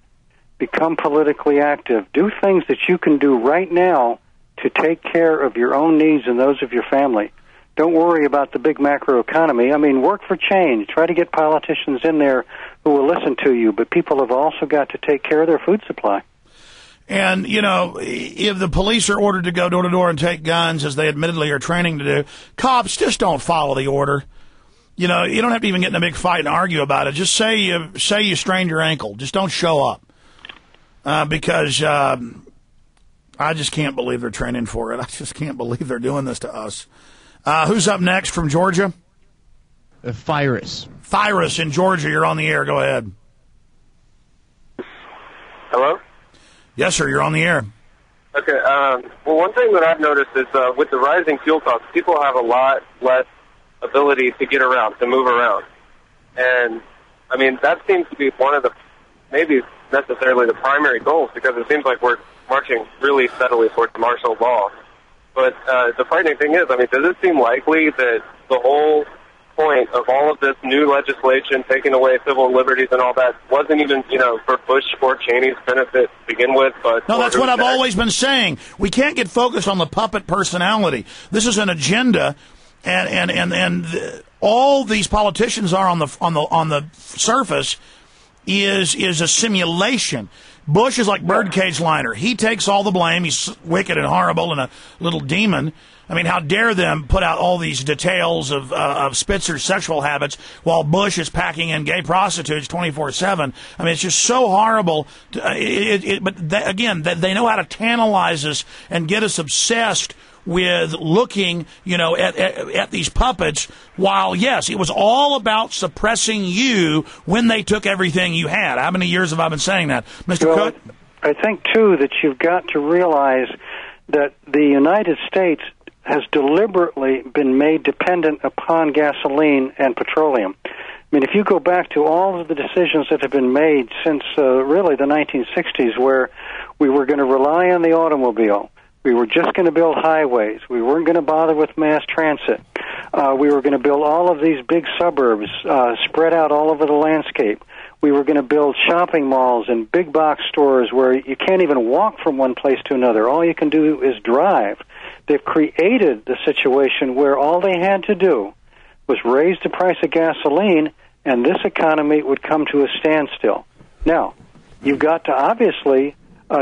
Become politically active. Do things that you can do right now to take care of your own needs and those of your family. Don't worry about the big macro economy. I mean, work for change. Try to get politicians in there who will listen to you, but people have also got to take care of their food supply. And, if the police are ordered to go door to door and take guns, as they admittedly are training to do, cops just don't follow the order. You don't have to even get in a big fight and argue about it. Just say you strained your ankle. Just don't show up. Because I just can't believe they're training for it. I just can't believe they're doing this to us. Who's up next from Georgia? Fyrus. Fyrus in Georgia. You're on the air. Go ahead. Hello? Yes, sir. You're on the air. Okay. Well, one thing that I've noticed is with the rising fuel costs, people have a lot less ability to get around, to move around. And, I mean, that seems to be one of the, maybe necessarily the primary goals, because it seems like we're marching really steadily towards martial law. But the frightening thing is, I mean, does it seem likely that the whole point of all of this new legislation taking away civil liberties and all that wasn't even, for Bush or Cheney's benefit to begin with? But no, that's what I've always been saying. We can't get focused on the puppet personality. This is an agenda, and all these politicians are on the surface is a simulation. Bush is like birdcage liner. He takes all the blame. He's wicked and horrible and a little demon. I mean, how dare them put out all these details of Spitzer's sexual habits while Bush is packing in gay prostitutes 24/7. I mean, it's just so horrible. But they know how to tantalize us and get us obsessed with looking, at these puppets, while, yes, it was all about suppressing you when they took everything you had. How many years have I been saying that? Mr. Cook? I think, too, that you've got to realize that the United States has deliberately been made dependent upon gasoline and petroleum. I mean, if you go back to all of the decisions that have been made since really the 1960s, where we were going to rely on the automobile, we were just going to build highways, we weren't going to bother with mass transit, we were going to build all of these big suburbs spread out all over the landscape, we were going to build shopping malls and big box stores where you can't even walk from one place to another, all you can do is drive. They've created the situation where all they had to do was raise the price of gasoline, and this economy would come to a standstill. Now, you've got to obviously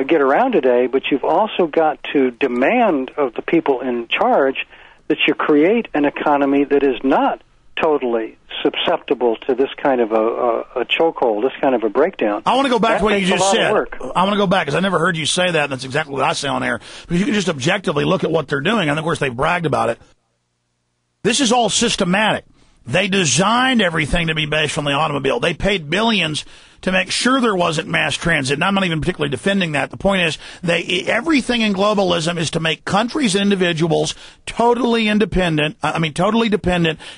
get around today, but you've also got to demand of the people in charge that you create an economy that is not totally susceptible to this kind of a chokehold, this kind of a breakdown. I want to go back to what you just said. I want to go back, because I never heard you say that, and that's exactly what I say on air. Because you can just objectively look at what they're doing, and of course they've bragged about it. This is all systematic. They designed everything to be based on the automobile. They paid billions to make sure there wasn't mass transit. And I'm not even particularly defending that. The point is, everything in globalism is to make countries and individuals totally dependent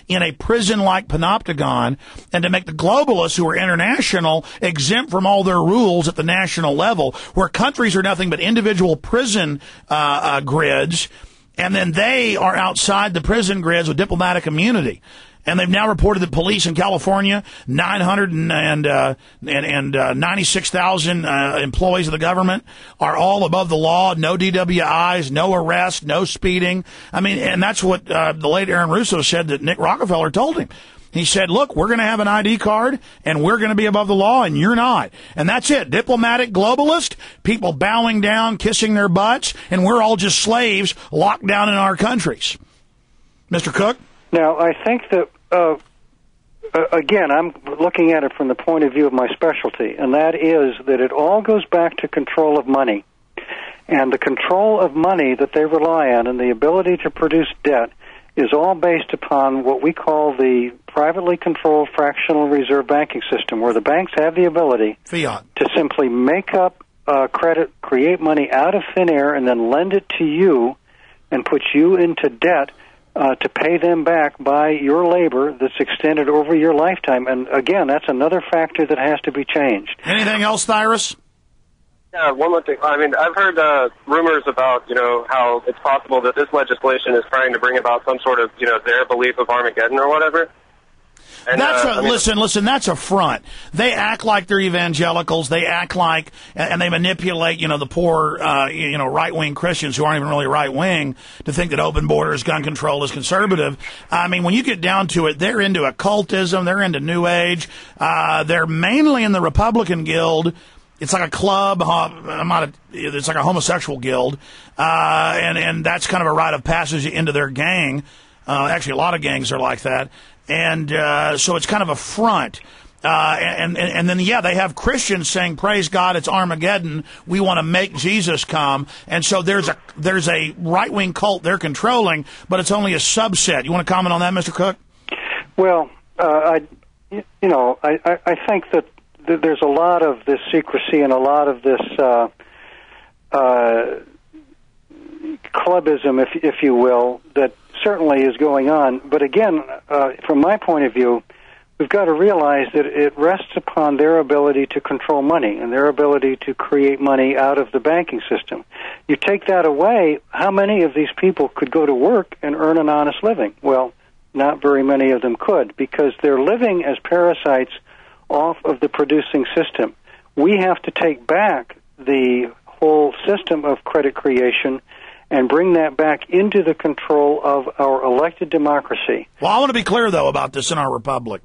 in a prison-like panopticon, and to make the globalists, who are international, exempt from all their rules at the national level, where countries are nothing but individual prison grids, and then they are outside the prison grids with diplomatic immunity. And they've now reported that police in California, 996,000 employees of the government, are all above the law. No DWIs, no arrests, no speeding. I mean, and that's what the late Aaron Russo said that Nick Rockefeller told him. He said, look, we're going to have an ID card, and we're going to be above the law, and you're not. And that's it. Diplomatic globalist, people bowing down, kissing their butts, and we're all just slaves locked down in our countries. Mr. Cook? Now, I think that, again, I'm looking at it from the point of view of my specialty, and that is that it all goes back to control of money. And the control of money that they rely on and the ability to produce debt is all based upon what we call the privately controlled fractional reserve banking system, where the banks have the ability Fiat to simply make up credit, create money out of thin air, and then lend it to you and put you into debt to pay them back by your labor that's extended over your lifetime. And again, that's another factor that has to be changed. Anything else, Cyrus? Yeah, one more thing. I mean, I've heard rumors about, how it's possible that this legislation is trying to bring about some sort of, their belief of Armageddon or whatever. And, listen, that's a front. They act like they're evangelicals. They act like, and they manipulate, the poor, right-wing Christians who aren't even really right-wing to think that open borders, gun control is conservative. I mean, when you get down to it, they're into occultism. They're into New Age. They're mainly in the Republican Guild. It's like a club. It's like a homosexual guild. And that's kind of a rite of passage into their gang. Actually, a lot of gangs are like that. And so it's kind of a front. And then, they have Christians saying, praise God, it's Armageddon. We want to make Jesus come. And so there's a right-wing cult they're controlling, but it's only a subset. You want to comment on that, Mr. Cook? Well, I think that there's a lot of this secrecy and a lot of this clubism, if you will, that certainly is going on. But again, from my point of view, we've got to realize that it rests upon their ability to control money and their ability to create money out of the banking system. You take that away, how many of these people could go to work and earn an honest living? Well, not very many of them could, because they're living as parasites off of the producing system. We have to take back the whole system of credit creation and bring that back into the control of our elected democracy. Well, I want to be clear, though, about this in our republic,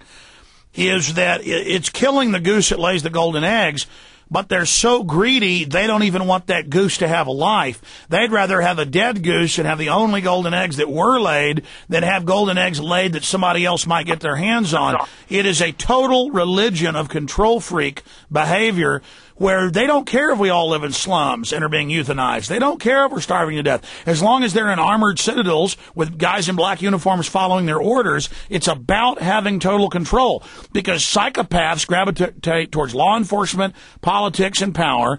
is that it's killing the goose that lays the golden eggs, but they're so greedy, they don't even want that goose to have a life. They'd rather have a dead goose and have the only golden eggs that were laid than have golden eggs laid that somebody else might get their hands on. It is a total religion of control freak behavior, where they don't care if we all live in slums and are being euthanized. They don't care if we're starving to death. As long as they're in armored citadels with guys in black uniforms following their orders, it's about having total control, because psychopaths gravitate towards law enforcement, politics, and power.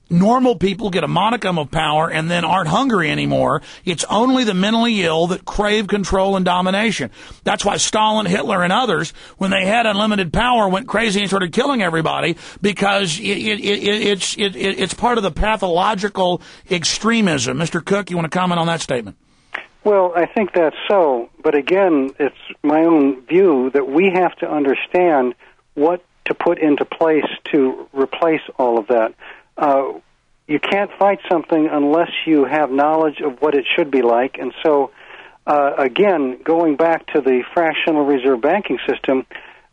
Normal people get a modicum of power and then aren't hungry anymore. It's only the mentally ill that crave control and domination. That's why Stalin, Hitler, and others, when they had unlimited power, went crazy and started killing everybody, because it's part of the pathological extremism. Mr. Cook, you want to comment on that statement? Well, I think that's so. But again, it's my own view that we have to understand what to put into place to replace all of that. You can't fight something unless you have knowledge of what it should be like. And so, again, going back to the fractional reserve banking system,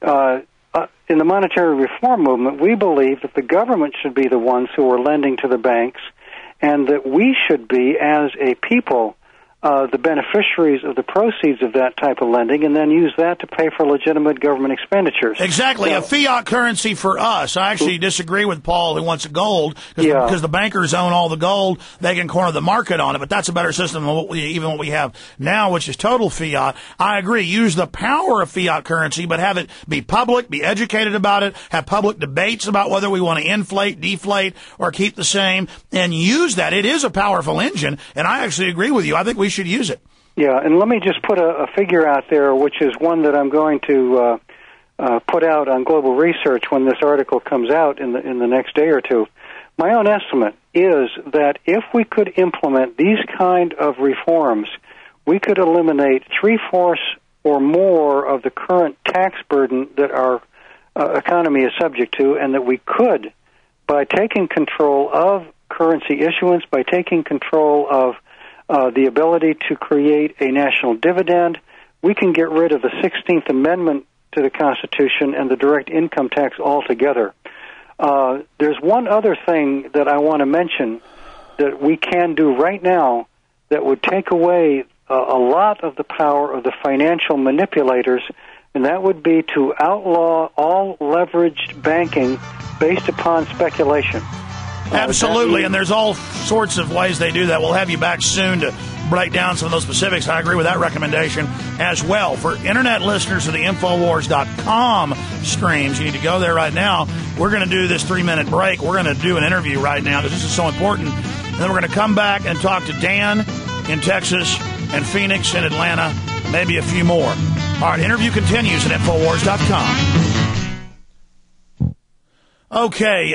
in the monetary reform movement, we believe that the government should be the ones who are lending to the banks, and that we should be, as a people, the beneficiaries of the proceeds of that type of lending and then use that to pay for legitimate government expenditures. Exactly. A fiat currency for us. I actually disagree with Paul who wants gold because the bankers own all the gold. They can corner the market on it, but that's a better system than what we have now, which is total fiat. I agree. Use the power of fiat currency, but have it be public, be educated about it, have public debates about whether we want to inflate, deflate, or keep the same, and use that. It is a powerful engine, and I actually agree with you. I think we should use it. Yeah, and let me just put a figure out there, which is one that I'm going to put out on Global Research when this article comes out in the next day or two. My own estimate is that if we could implement these kind of reforms, we could eliminate 3/4 or more of the current tax burden that our economy is subject to, and that we could, by taking control of currency issuance, by taking control of the ability to create a national dividend, we can get rid of the 16th Amendment to the Constitution and the direct income tax altogether. There's one other thing that I want to mention that we can do right now that would take away a lot of the power of the financial manipulators, and that would be to outlaw all leveraged banking based upon speculation. Absolutely, and there's all sorts of ways they do that. We'll have you back soon to break down some of those specifics. I agree with that recommendation as well. For Internet listeners of the Infowars.com streams, you need to go there right now. We're going to do this 3-minute break. We're going to do an interview right now because this is so important. And then we're going to come back and talk to Dan in Texas and Phoenix and Atlanta, maybe a few more. All right, interview continues at Infowars.com. Okay,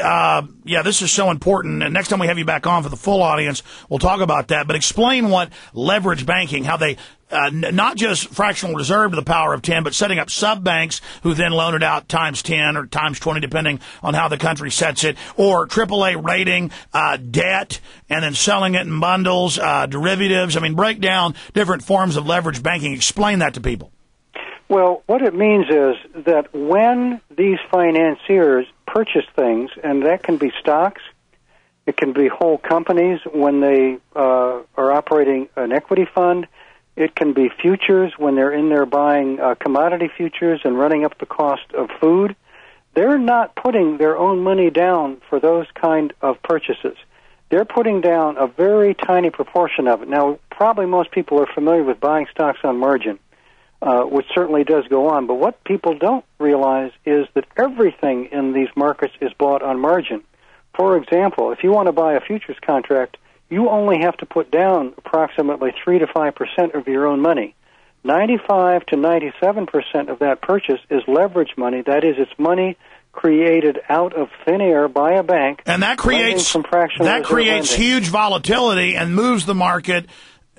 this is so important. And next time we have you back on for the full audience, we'll talk about that. But explain what leverage banking, how they not just fractional reserve to the power of 10, but setting up sub-banks who then loan it out times 10 or times 20, depending on how the country sets it, or AAA rating debt, and then selling it in bundles, derivatives. I mean, break down different forms of leverage banking. Explain that to people. Well, what it means is that when these financiers purchase things, and that can be stocks, it can be whole companies when they are operating an equity fund, it can be futures when they're in there buying commodity futures and running up the cost of food. They're not putting their own money down for those kind of purchases. They're putting down a very tiny proportion of it. Now, probably most people are familiar with buying stocks on margin, which certainly does go on. But what people don't realize is that everything in these markets is bought on margin. For example, if you want to buy a futures contract, you only have to put down approximately 3 to 5% of your own money. 95 to 97% of that purchase is leverage money. That is, it's money created out of thin air by a bank. And that creates huge volatility and moves the market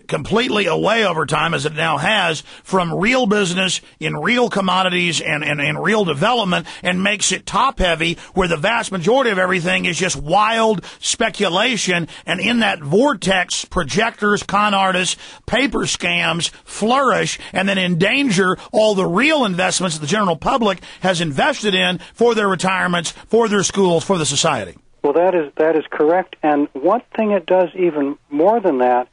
completely away over time, as it now has, from real business in real commodities and real development, and makes it top-heavy, where the vast majority of everything is just wild speculation. And in that vortex, projectors, con artists, paper scams flourish and then endanger all the real investments that the general public has invested in for their retirements, for their schools, for the society. Well, that is correct. And one thing it does even more than that,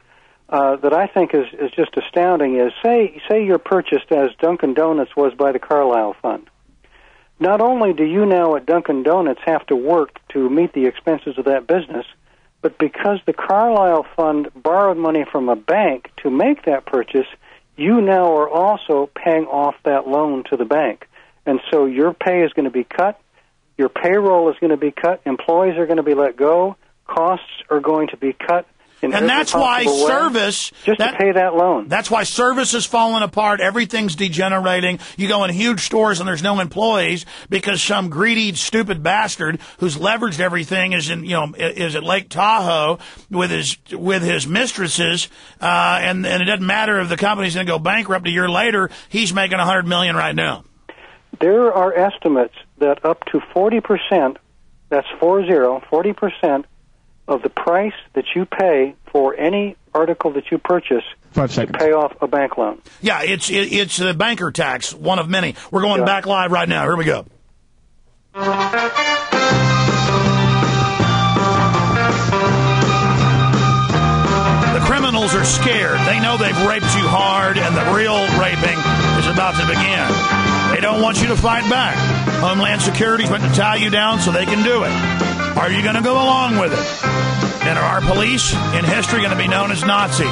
that I think is just astounding is, say you're purchased as Dunkin' Donuts was by the Carlyle Fund. Not only do you now at Dunkin' Donuts have to work to meet the expenses of that business, but because the Carlyle Fund borrowed money from a bank to make that purchase, you now are also paying off that loan to the bank. And so your pay is going to be cut, your payroll is going to be cut, employees are going to be let go, costs are going to be cut. And that's why service, to pay that loan. That's why service is falling apart. Everything's degenerating. You go in huge stores and there's no employees because some greedy, stupid bastard who's leveraged everything is at Lake Tahoe with his mistresses, and it doesn't matter if the company's going to go bankrupt a year later. He's making $100 million right now. There are estimates that up to 40%, that's 40% of the price that you pay for any article that you purchase to pay off a bank loan. Yeah, it's the banker tax, one of many. We're going back live right now. Here we go. The criminals criminals are scared. They know they've raped you hard, and the real raping is about to begin. They don't want you to fight back. Homeland Security's meant to tie you down so they can do it. Are you going to go along with it? And are our police in history going to be known as Nazis,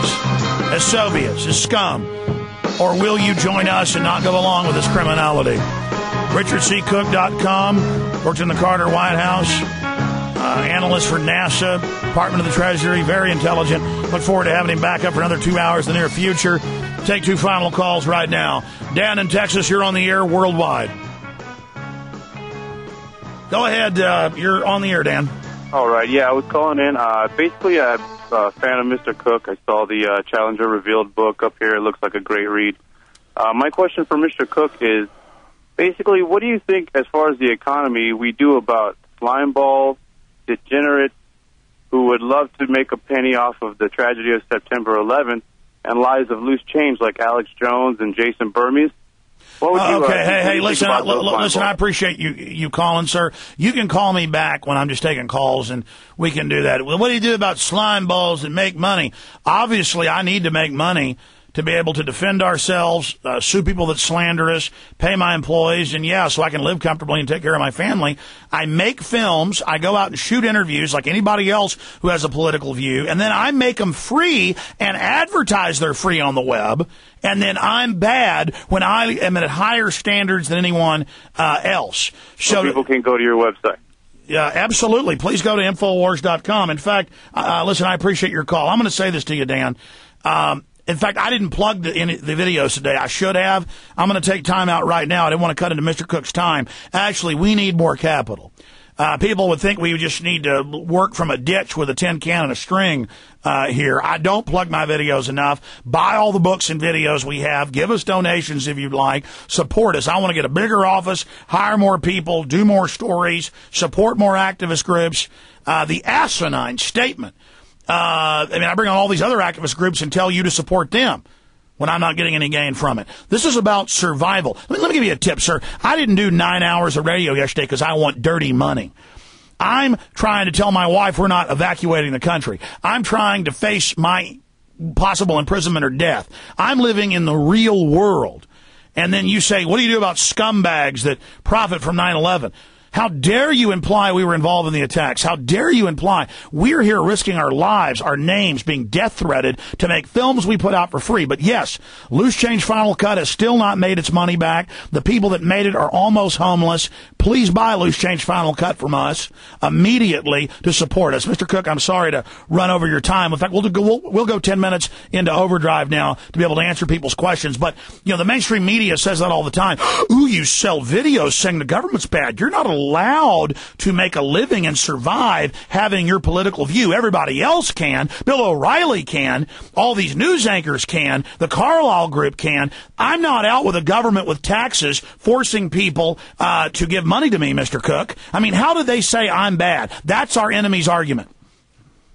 as Soviets, as scum? Or will you join us and not go along with this criminality? RichardCook.com, works in the Carter White House, analyst for NASA, Department of the Treasury, very intelligent. Look forward to having him back up for another 2 hours in the near future. Take 2 final calls right now. Dan in Texas, you're on the air worldwide. Go ahead, you're on the air, Dan. All right, yeah, I was calling in. Basically, I'm a fan of Mr. Cook. I saw the Challenger Revealed book up here. It looks like a great read. My question for Mr. Cook is, basically, what do you think, as far as the economy, we do about slimeballs, degenerates, who would love to make a penny off of the tragedy of September 11th, and lives of loose change like Alex Jones and Jason Burmese? What would you, hey, listen, I appreciate you calling, sir. You can call me back when I'm just taking calls, and we can do that. What do you do about slime balls that make money? Obviously, I need to make money to be able to defend ourselves, sue people that slander us, pay my employees, and so I can live comfortably and take care of my family. I make films. I go out and shoot interviews like anybody else who has a political view, and then I make them free and advertise they're free on the web, and then I'm bad when I am at higher standards than anyone else. So people can go to your website. Yeah, absolutely. Please go to Infowars.com. In fact, listen, I appreciate your call. I'm going to say this to you, Dan. In fact, I didn't plug the videos today. I should have. I'm going to take time out right now. I didn't want to cut into Mr. Cook's time. Actually, we need more capital. People would think we just need to work from a ditch with a tin can and a string here. I don't plug my videos enough. Buy all the books and videos we have. Give us donations if you'd like. Support us. I want to get a bigger office, hire more people, do more stories, support more activist groups. The asinine statement. I bring on all these other activist groups and tell you to support them when I'm not getting any gain from it. This is about survival. Let me give you a tip, sir. I didn't do 9 hours of radio yesterday because I want dirty money. I'm trying to tell my wife we're not evacuating the country. I'm trying to face my possible imprisonment or death. I'm living in the real world. And then you say, what do you do about scumbags that profit from 9/11? How dare you imply we were involved in the attacks? How dare you imply we're here risking our lives, our names being death threatened to make films we put out for free? But yes, Loose Change Final Cut has still not made its money back. The people that made it are almost homeless. Please buy Loose Change Final Cut from us immediately to support us. Mr. Cook, I'm sorry to run over your time. In fact, we'll go 10 minutes into overdrive now to be able to answer people's questions. But, the mainstream media says that all the time. Ooh, you sell videos saying the government's bad. You're not allowed to make a living and survive having your political view. Everybody else can. Bill O'Reilly can. All these news anchors can. The Carlyle Group can. I'm not out with a government with taxes forcing people to give money to me, Mr. Cook. How do they say I'm bad? That's our enemy's argument.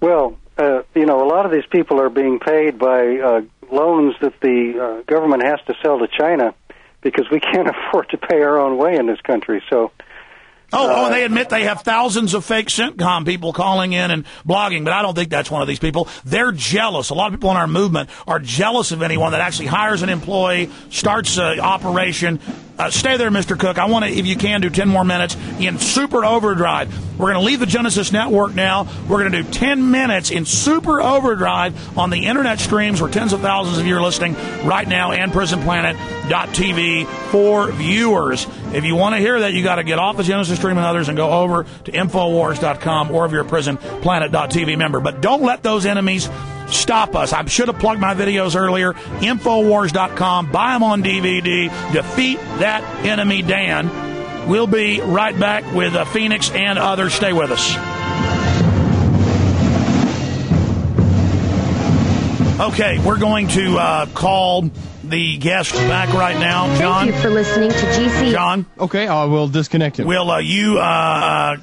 Well, a lot of these people are being paid by loans that the government has to sell to China because we can't afford to pay our own way in this country. So. And they admit they have thousands of fake CENTCOM people calling in and blogging, but I don't think that's one of these people. They're jealous. A lot of people in our movement are jealous of anyone that actually hires an employee, starts an operation. Stay there, Mr. Cook. I want to, if you can, do 10 more minutes in super overdrive. We're going to leave the Genesis Network now. We're going to do 10 minutes in super overdrive on the internet streams where tens of thousands of you are listening right now and prisonplanet.tv for viewers. If you want to hear that, you got to get off the Genesis stream and others and go over to Infowars.com or if you're a prisonplanet.tv member. But don't let those enemies stop us. I should have plugged my videos earlier. Infowars.com. Buy them on DVD. Defeat that enemy, Dan. We'll be right back with Phoenix and others. Stay with us. Okay, we're going to call the guest back right now. John. Thank you for listening to GC. John. Okay, we'll disconnect him. Will I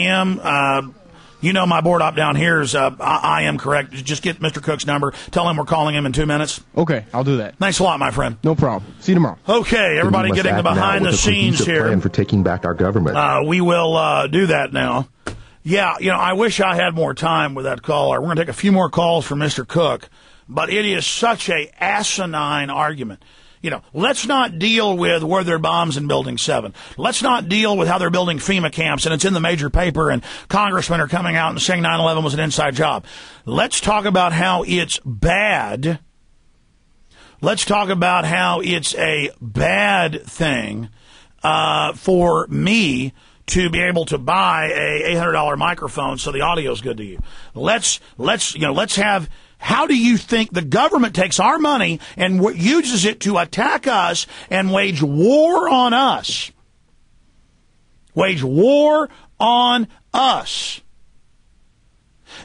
am... my board op down here is I am correct. Just get Mr. Cook's number. Tell him we're calling him in 2 minutes. Okay, I'll do that. Thanks a lot, my friend. No problem. See you tomorrow. Okay, everybody getting the behind the scenes here. Plan for taking back our government. We will do that now. Yeah, I wish I had more time with that caller. We're going to take a few more calls from Mr. Cook, but it is such a asinine argument. Let's not deal with where there are bombs in Building 7. Let's not deal with how they're building FEMA camps, and it's in the major paper, and congressmen are coming out and saying 9/11 was an inside job. Let's talk about how it's bad. Let's talk about how it's a bad thing for me to be able to buy a $800 microphone so the audio's good to you. Let's have. How do you think the government takes our money and uses it to attack us and wage war on us? Wage war on us.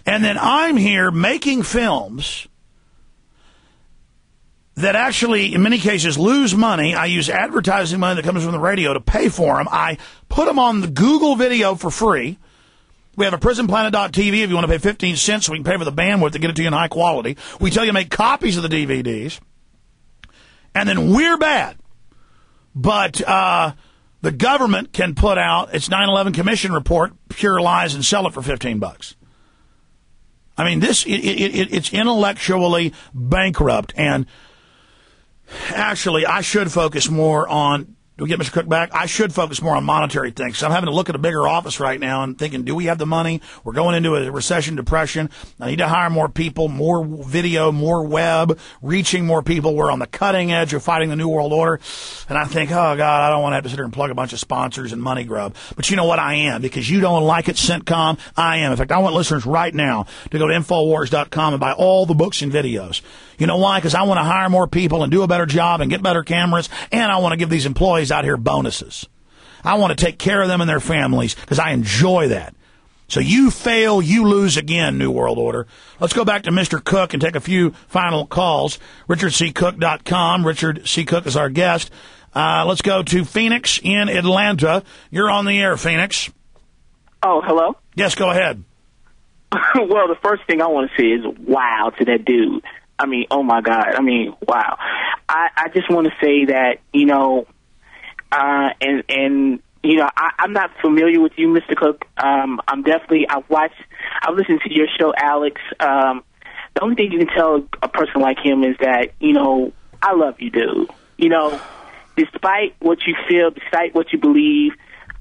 And then I'm here making films that actually, in many cases, lose money. I use advertising money that comes from the radio to pay for them. I put them on the Google video for free. We have a prisonplanet.tv if you want to pay 15 cents so we can pay for the bandwidth to get it to you in high quality. We tell you to make copies of the DVDs. And then we're bad. But the government can put out its 9/11 Commission report, pure lies, and sell it for $15. I mean, it's intellectually bankrupt. And actually, I should focus more on... Do we get Mr. Cook back? I should focus more on monetary things. So I'm having to look at a bigger office right now and thinking, do we have the money? We're going into a recession, depression. I need to hire more people, more video, more web, reaching more people. We're on the cutting edge of fighting the New World Order. And I think, oh, God, I don't want to have to sit here and plug a bunch of sponsors and money grub. But you know what? I am. Because you don't like it, CENTCOM. I am. In fact, I want listeners right now to go to Infowars.com and buy all the books and videos. You know why? Because I want to hire more people and do a better job and get better cameras, and I want to give these employees out here bonuses. I want to take care of them and their families because I enjoy that. So you fail, you lose again, New World Order. Let's go back to Mr. Cook and take a few final calls. RichardCCook.com. Richard C. Cook is our guest. Let's go to Phoenix in Atlanta. You're on the air, Phoenix. Oh, hello? Yes, go ahead. Well, the first thing I want to say is wow to that dude. I mean, oh my God. I mean, wow. I just want to say that, I'm not familiar with you, Mr. Cook. I've listened to your show, Alex. The only thing you can tell a person like him is that, I love you, dude. Despite what you feel, despite what you believe,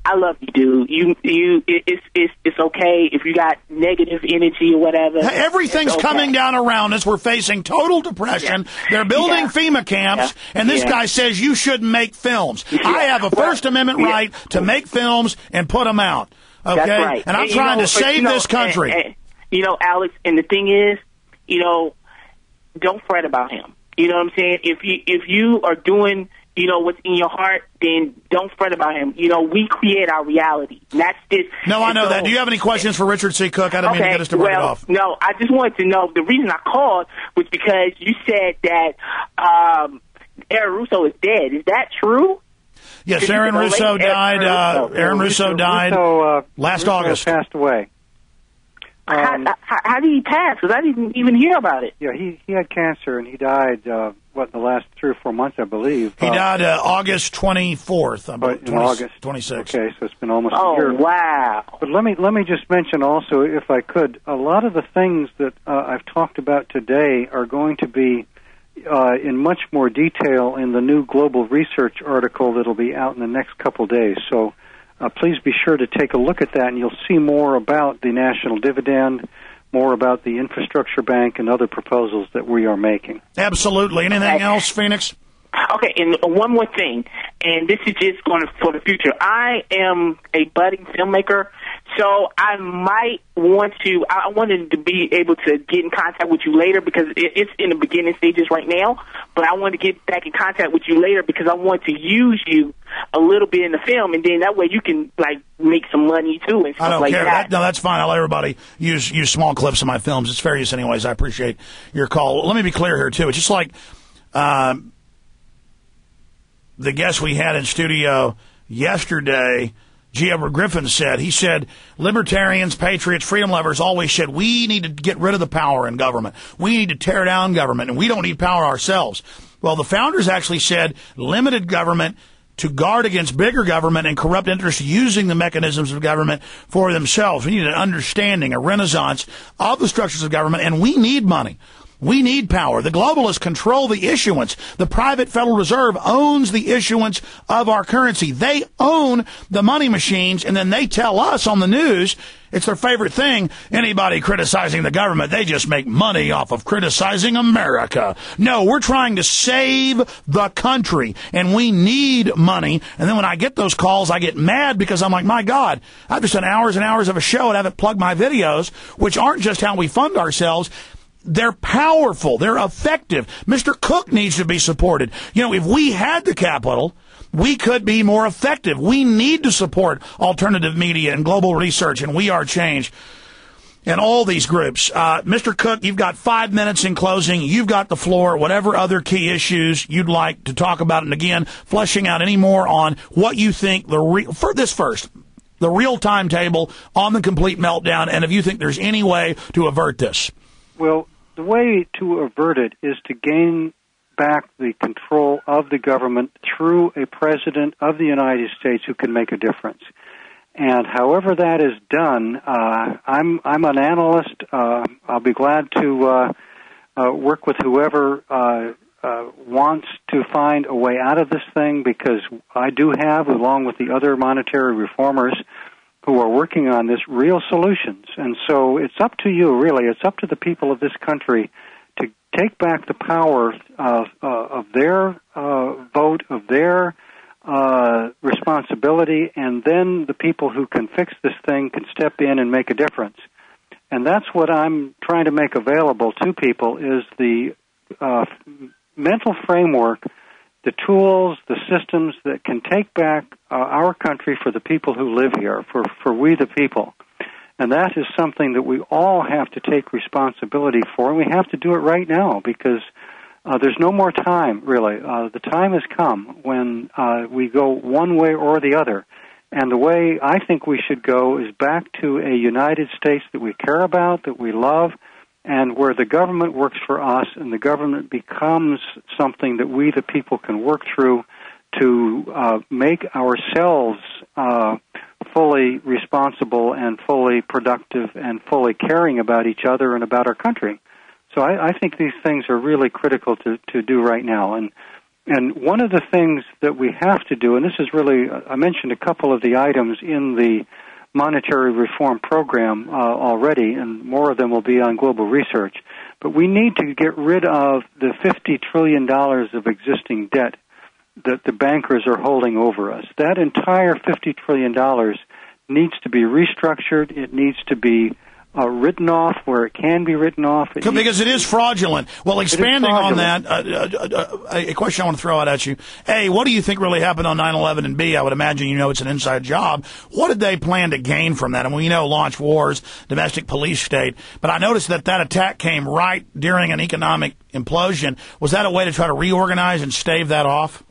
I love you, dude. It's okay if you got negative energy or whatever. Everything's coming down around us. We're facing total depression. Yeah. They're building FEMA camps, and this guy says you shouldn't make films. Yeah. I have a First Amendment right to make films and put them out. Okay, that's right. And I'm trying to save this country. Alex, and the thing is, don't fret about him. You know what I'm saying? If you are doing what's in your heart, then don't fret about him. We create our reality. That's this. No, I know that. Do you have any questions for Richard C. Cook? I didn't mean to get us to break it off. No, I just wanted to know, the reason I called was because you said that Aaron Russo is dead. Is that true? Yes, Aaron Russo died. Aaron Russo died last August. Passed away. How did he pass? Because I didn't even hear about it. Yeah, he had cancer, and he died, the last 3 or 4 months, I believe. He died August 24th, I believe, August 26th. Okay, so it's been almost a year. Oh, wow. But let me just mention also, if I could, a lot of the things that I've talked about today are going to be in much more detail in the new Global Research article that'll be out in the next couple days. So please be sure to take a look at that, and you'll see more about the national dividend, more about the infrastructure bank, and other proposals that we are making. Absolutely. Anything else, Phoenix? Okay, and one more thing, and this is just going for the future. I am a budding filmmaker, so I might want to, I wanted to be able to get in contact with you later because it's in the beginning stages right now, but I want to get back in contact with you later because I want to use you a little bit in the film, and then that way you can, make some money, too, and stuff I don't like care. that. No, that's fine. I'll let everybody use small clips of my films. It's fair use anyways. I appreciate your call. Let me be clear here, too. It's just like the guest we had in studio yesterday, G. Edward Griffin said. He said, libertarians, patriots, freedom lovers always said, we need to get rid of the power in government. We need to tear down government, and we don't need power ourselves. Well, the founders actually said limited government to guard against bigger government and corrupt interests using the mechanisms of government for themselves. We need an understanding, a renaissance of the structures of government, and we need money. We need power. The globalists control the issuance. The private Federal Reserve owns the issuance of our currency. They own the money machines, and then they tell us on the news it's their favorite thing. Anybody criticizing the government, they just make money off of criticizing America. No, we're trying to save the country, and we need money. And then when I get those calls, I get mad because I'm like, my God, I've just done hours and hours of a show and haven't plugged my videos, which aren't just how we fund ourselves. They're powerful. They're effective. Mr. Cook needs to be supported. You know, if we had the capital, we could be more effective. We need to support alternative media and global research, and We Are Change and all these groups. Mr. Cook, you've got 5 minutes in closing. You've got the floor. Whatever other key issues you'd like to talk about, and again, fleshing out any more on what you think the real timetable on the complete meltdown, and if you think there's any way to avert this. Well, the way to avert it is to gain back the control of the government through a president of the United States who can make a difference. And however that is done, I'm an analyst. I'll be glad to work with whoever wants to find a way out of this thing, because I do have, along with the other monetary reformers who are working on this, real solutions. And so it's up to you, really. It's up to the people of this country to take back the power of their vote, of their responsibility, and then the people who can fix this thing can step in and make a difference. And that's what I'm trying to make available to people, is the mental framework, the tools, the systems that can take back our country for the people who live here, for we the people. And that is something that we all have to take responsibility for, and we have to do it right now, because there's no more time, really. The time has come when we go one way or the other. And the way I think we should go is back to a United States that we care about, that we love, and where the government works for us, and the government becomes something that we, the people, can work through to make ourselves fully responsible and fully productive and fully caring about each other and about our country. So I think these things are really critical to do right now. And one of the things that we have to do, and this is really, I mentioned a couple of the items in the monetary reform program already, and more of them will be on global research. But we need to get rid of the $50 trillion of existing debt that the bankers are holding over us. That entire $50 trillion needs to be restructured. It needs to be written off where it can be written off. Because it is fraudulent. Well, expanding on that, a question I want to throw out at you. A, what do you think really happened on 9/11? And B, I would imagine you know it's an inside job. What did they plan to gain from that? And we know launch wars, domestic police state. But I noticed that attack came right during an economic implosion. Was that a way to try to reorganize and stave that off?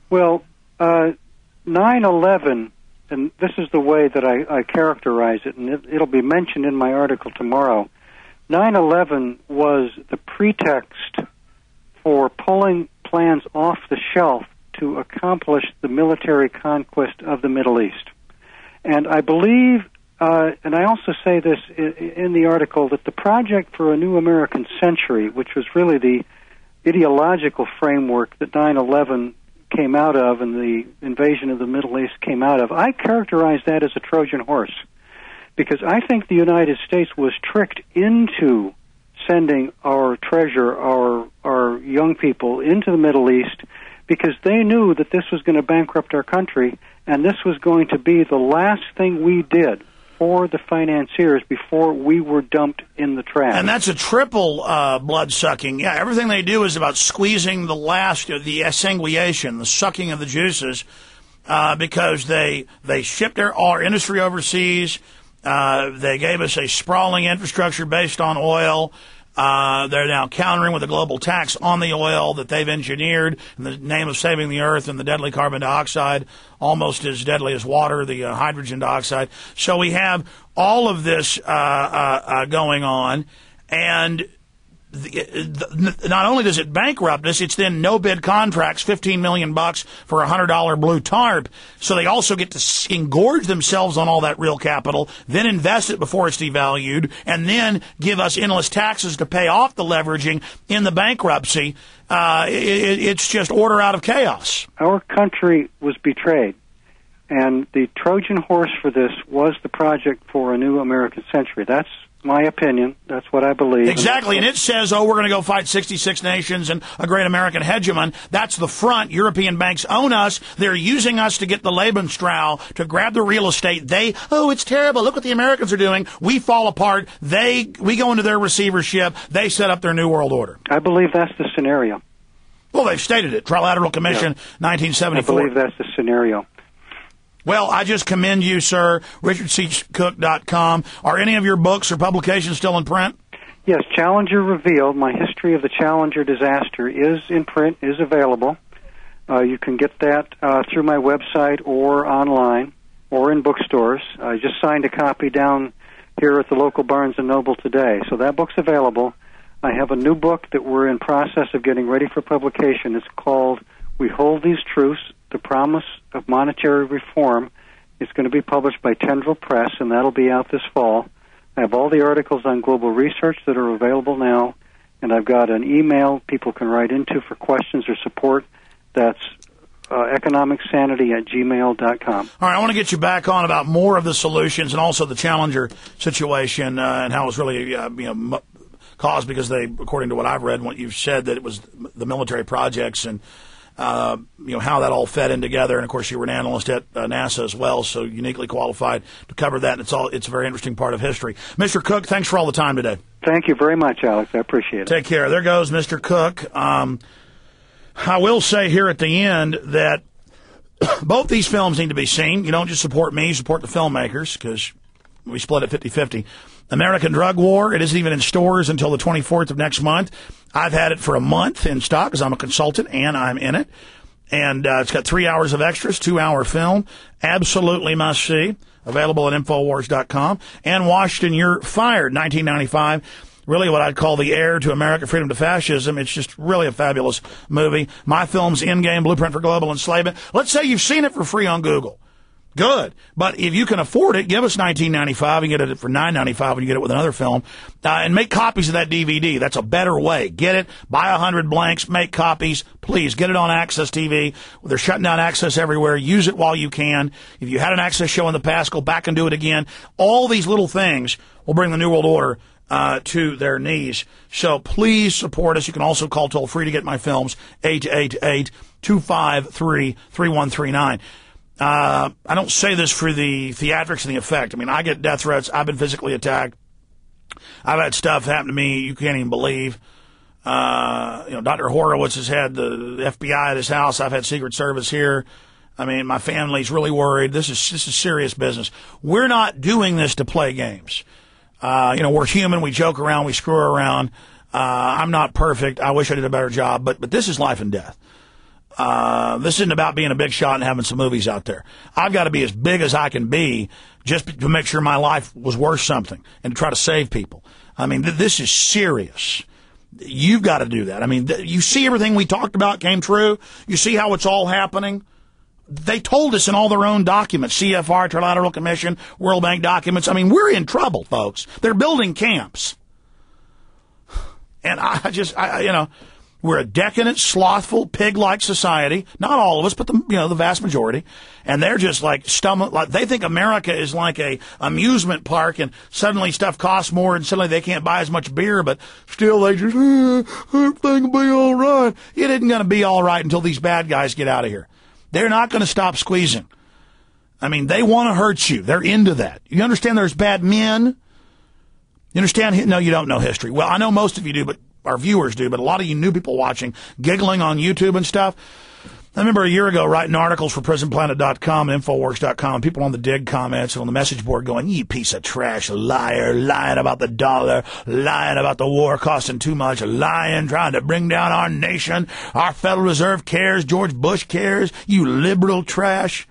Well, 9/11... and this is the way that I characterize it, and it'll be mentioned in my article tomorrow. 9/11 was the pretext for pulling plans off the shelf to accomplish the military conquest of the Middle East. And I believe, and I also say this in the article, that the Project for a New American Century, which was really the ideological framework that 9/11 came out of and the invasion of the Middle East came out of, I characterize that as a Trojan horse, because I think the United States was tricked into sending our treasure, our young people into the Middle East, because they knew that this was going to bankrupt our country, and this was going to be the last thing we did for the financiers before we were dumped in the trash. And that's a triple blood-sucking. Yeah, everything they do is about squeezing the last, the exsanguination, the sucking of the juices, because they shipped our industry overseas. They gave us a sprawling infrastructure based on oil. They're now countering with a global tax on the oil that they've engineered in the name of saving the earth and the deadly carbon dioxide, almost as deadly as water, the hydrogen dioxide. So we have all of this going on, and not only does it bankrupt us, it's then no bid contracts, $15 million for a $100 blue tarp. So they also get to engorge themselves on all that real capital, then invest it before it's devalued, and then give us endless taxes to pay off the leveraging in the bankruptcy. It's just order out of chaos. Our country was betrayed. And the Trojan horse for this was the Project for a New American Century. That's my opinion. That's what I believe. Exactly. And it says, we're going to go fight 66 nations and a great American hegemon. That's the front. European banks own us. They're using us to get the Lebensstrau, to grab the real estate. It's terrible. Look what the Americans are doing. We fall apart. We go into their receivership. They set up their New World Order. I believe that's the scenario. Well, they've stated it. Trilateral Commission, 1974. I believe that's the scenario. Well, I just commend you, sir. RichardCcook.com. Are any of your books or publications still in print? Yes, Challenger Revealed, my history of the Challenger disaster, is in print, is available. You can get that through my website or online or in bookstores. I just signed a copy down here at the local Barnes & Noble today. So that book's available. I have a new book that we're in process of getting ready for publication. It's called We Hold These Truths, The Promise of Monetary Reform. It's going to be published by Tendril Press, and that'll be out this fall. I have all the articles on global research that are available now, and I've got an email people can write into for questions or support. That's economicsanity@gmail.com. All right, I want to get you back on about more of the solutions and also the Challenger situation and how it was really caused because they, according to what I've read and what you've said, that it was the military projects and how that all fed in together. And of course, you were an analyst at NASA as well, so uniquely qualified to cover that. And it's a very interesting part of history. Mr. Cook, thanks for all the time today. Thank you very much, Alex. I appreciate it. Take care. There goes Mr. Cook. I will say here at the end that both these films need to be seen. You don't just support me, you support the filmmakers, because we split it 50-50. American Drug War, it isn't even in stores until the 24th of next month. I've had it for a month in stock because I'm a consultant and I'm in it. And it's got 3 hours of extras, 2-hour film. Absolutely must see. Available at Infowars.com. And Washington, You're Fired, 1995. Really what I'd call the heir to American freedom to fascism. It's just really a fabulous movie. My Film's Endgame, Blueprint for Global Enslavement. Let's say you've seen it for free on Google. Good. But if you can afford it, give us $19.95 and get it for $9.95 when you get it with another film. And make copies of that DVD. That's a better way. Get it, buy 100 blanks, make copies. Please, get it on Access TV. They're shutting down Access everywhere. Use it while you can. If you had an Access show in the past, go back and do it again. All these little things will bring the New World Order to their knees. So please support us. You can also call toll free to get my films, 888-253-3139. I don't say this for the theatrics and the effect. I mean, I get death threats. I've been physically attacked. I've had stuff happen to me you can't even believe. Dr. Horowitz has had the FBI at his house. I've had Secret Service here. I mean, my family's really worried. This is serious business. We're not doing this to play games. We're human. We joke around. We screw around. I'm not perfect. I wish I did a better job, but this is life and death. This isn't about being a big shot and having some movies out there. I've got to be as big as I can be just to make sure my life was worth something and to try to save people. I mean, this is serious. You've got to do that. I mean, you see everything we talked about came true. You see how it's all happening. They told us in all their own documents, CFR, Trilateral Commission, World Bank documents. I mean, we're in trouble, folks. They're building camps. And we're a decadent, slothful, pig-like society. Not all of us, but the vast majority. And they're just like they think America is like a amusement park, and suddenly stuff costs more, and suddenly they can't buy as much beer, but still they just everything will be all right. It isn't going to be all right until these bad guys get out of here. They're not going to stop squeezing. I mean, they want to hurt you. They're into that. You understand? There's bad men. You understand? No, you don't know history. Well, I know most of you do, but our viewers do, but a lot of you new people watching, giggling on YouTube and stuff. I remember a year ago writing articles for PrisonPlanet.com and Infowars.com, people on the dig comments and on the message board going, you piece of trash, liar, lying about the dollar, lying about the war costing too much, lying, trying to bring down our nation. Our Federal Reserve cares, George Bush cares, you liberal trash.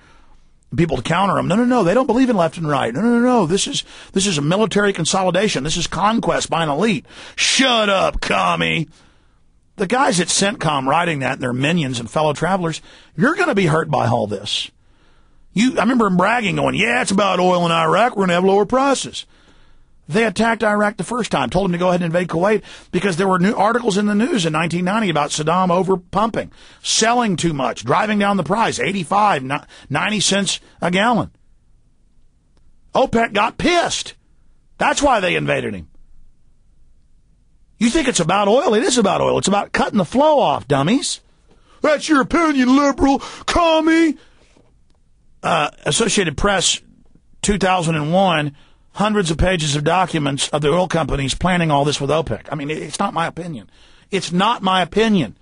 people to counter them. No, they don't believe in left and right. No. This is a military consolidation. This is conquest by an elite. Shut up, commie. The guys at CENTCOM writing that and their minions and fellow travelers, you're going to be hurt by all this. I remember him bragging, going, yeah, it's about oil in Iraq. We're going to have lower prices. They attacked Iraq the first time, told him to go ahead and invade Kuwait because there were new articles in the news in 1990 about Saddam over-pumping, selling too much, driving down the price, 85, 90 cents a gallon. OPEC got pissed. That's why they invaded him. You think it's about oil? It is about oil. It's about cutting the flow off, dummies. That's your opinion, liberal, commie. Associated Press, 2001, hundreds of pages of documents of the oil companies planning all this with OPEC. I mean, it's not my opinion. It's not my opinion.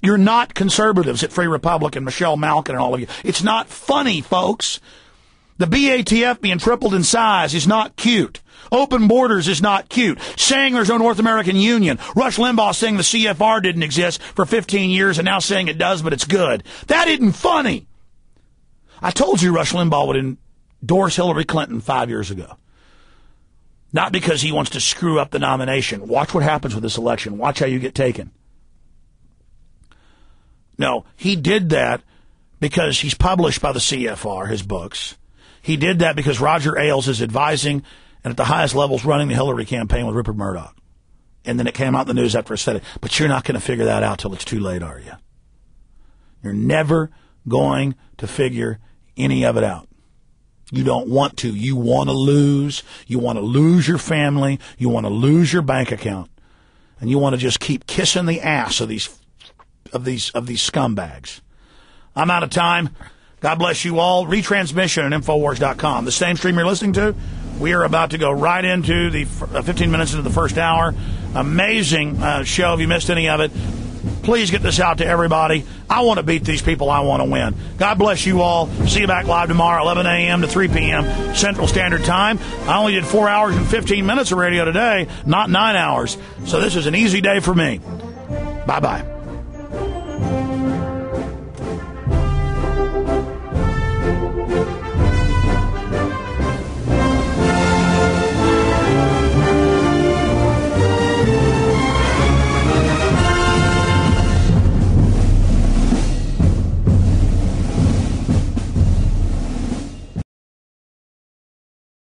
You're not conservatives at Free Republic and Michelle Malkin and all of you. It's not funny, folks. The BATF being tripled in size is not cute. Open borders is not cute. Saying there's no North American Union. Rush Limbaugh saying the CFR didn't exist for 15 years and now saying it does, but it's good. That isn't funny. I told you Rush Limbaugh would endorse Hillary Clinton 5 years ago. Not because he wants to screw up the nomination. Watch what happens with this election. Watch how you get taken. No, he did that because he's published by the CFR, his books. He did that because Roger Ailes is advising and at the highest levels running the Hillary campaign with Rupert Murdoch. And then it came out in the news after I said it. But you're not going to figure that out till it's too late, are you? You're never going to figure any of it out. You don't want to. You want to lose. You want to lose your family. You want to lose your bank account. And you want to just keep kissing the ass of these scumbags. I'm out of time. God bless you all. Retransmission at Infowars.com. The same stream you're listening to, we are about to go right into the 15 minutes into the first hour. Amazing show. If you missed any of it, please get this out to everybody. I want to beat these people. I want to win. God bless you all. See you back live tomorrow, 11 a.m. to 3 p.m. Central Standard Time. I only did 4 hours and 15 minutes of radio today, not 9 hours. So this is an easy day for me. Bye-bye.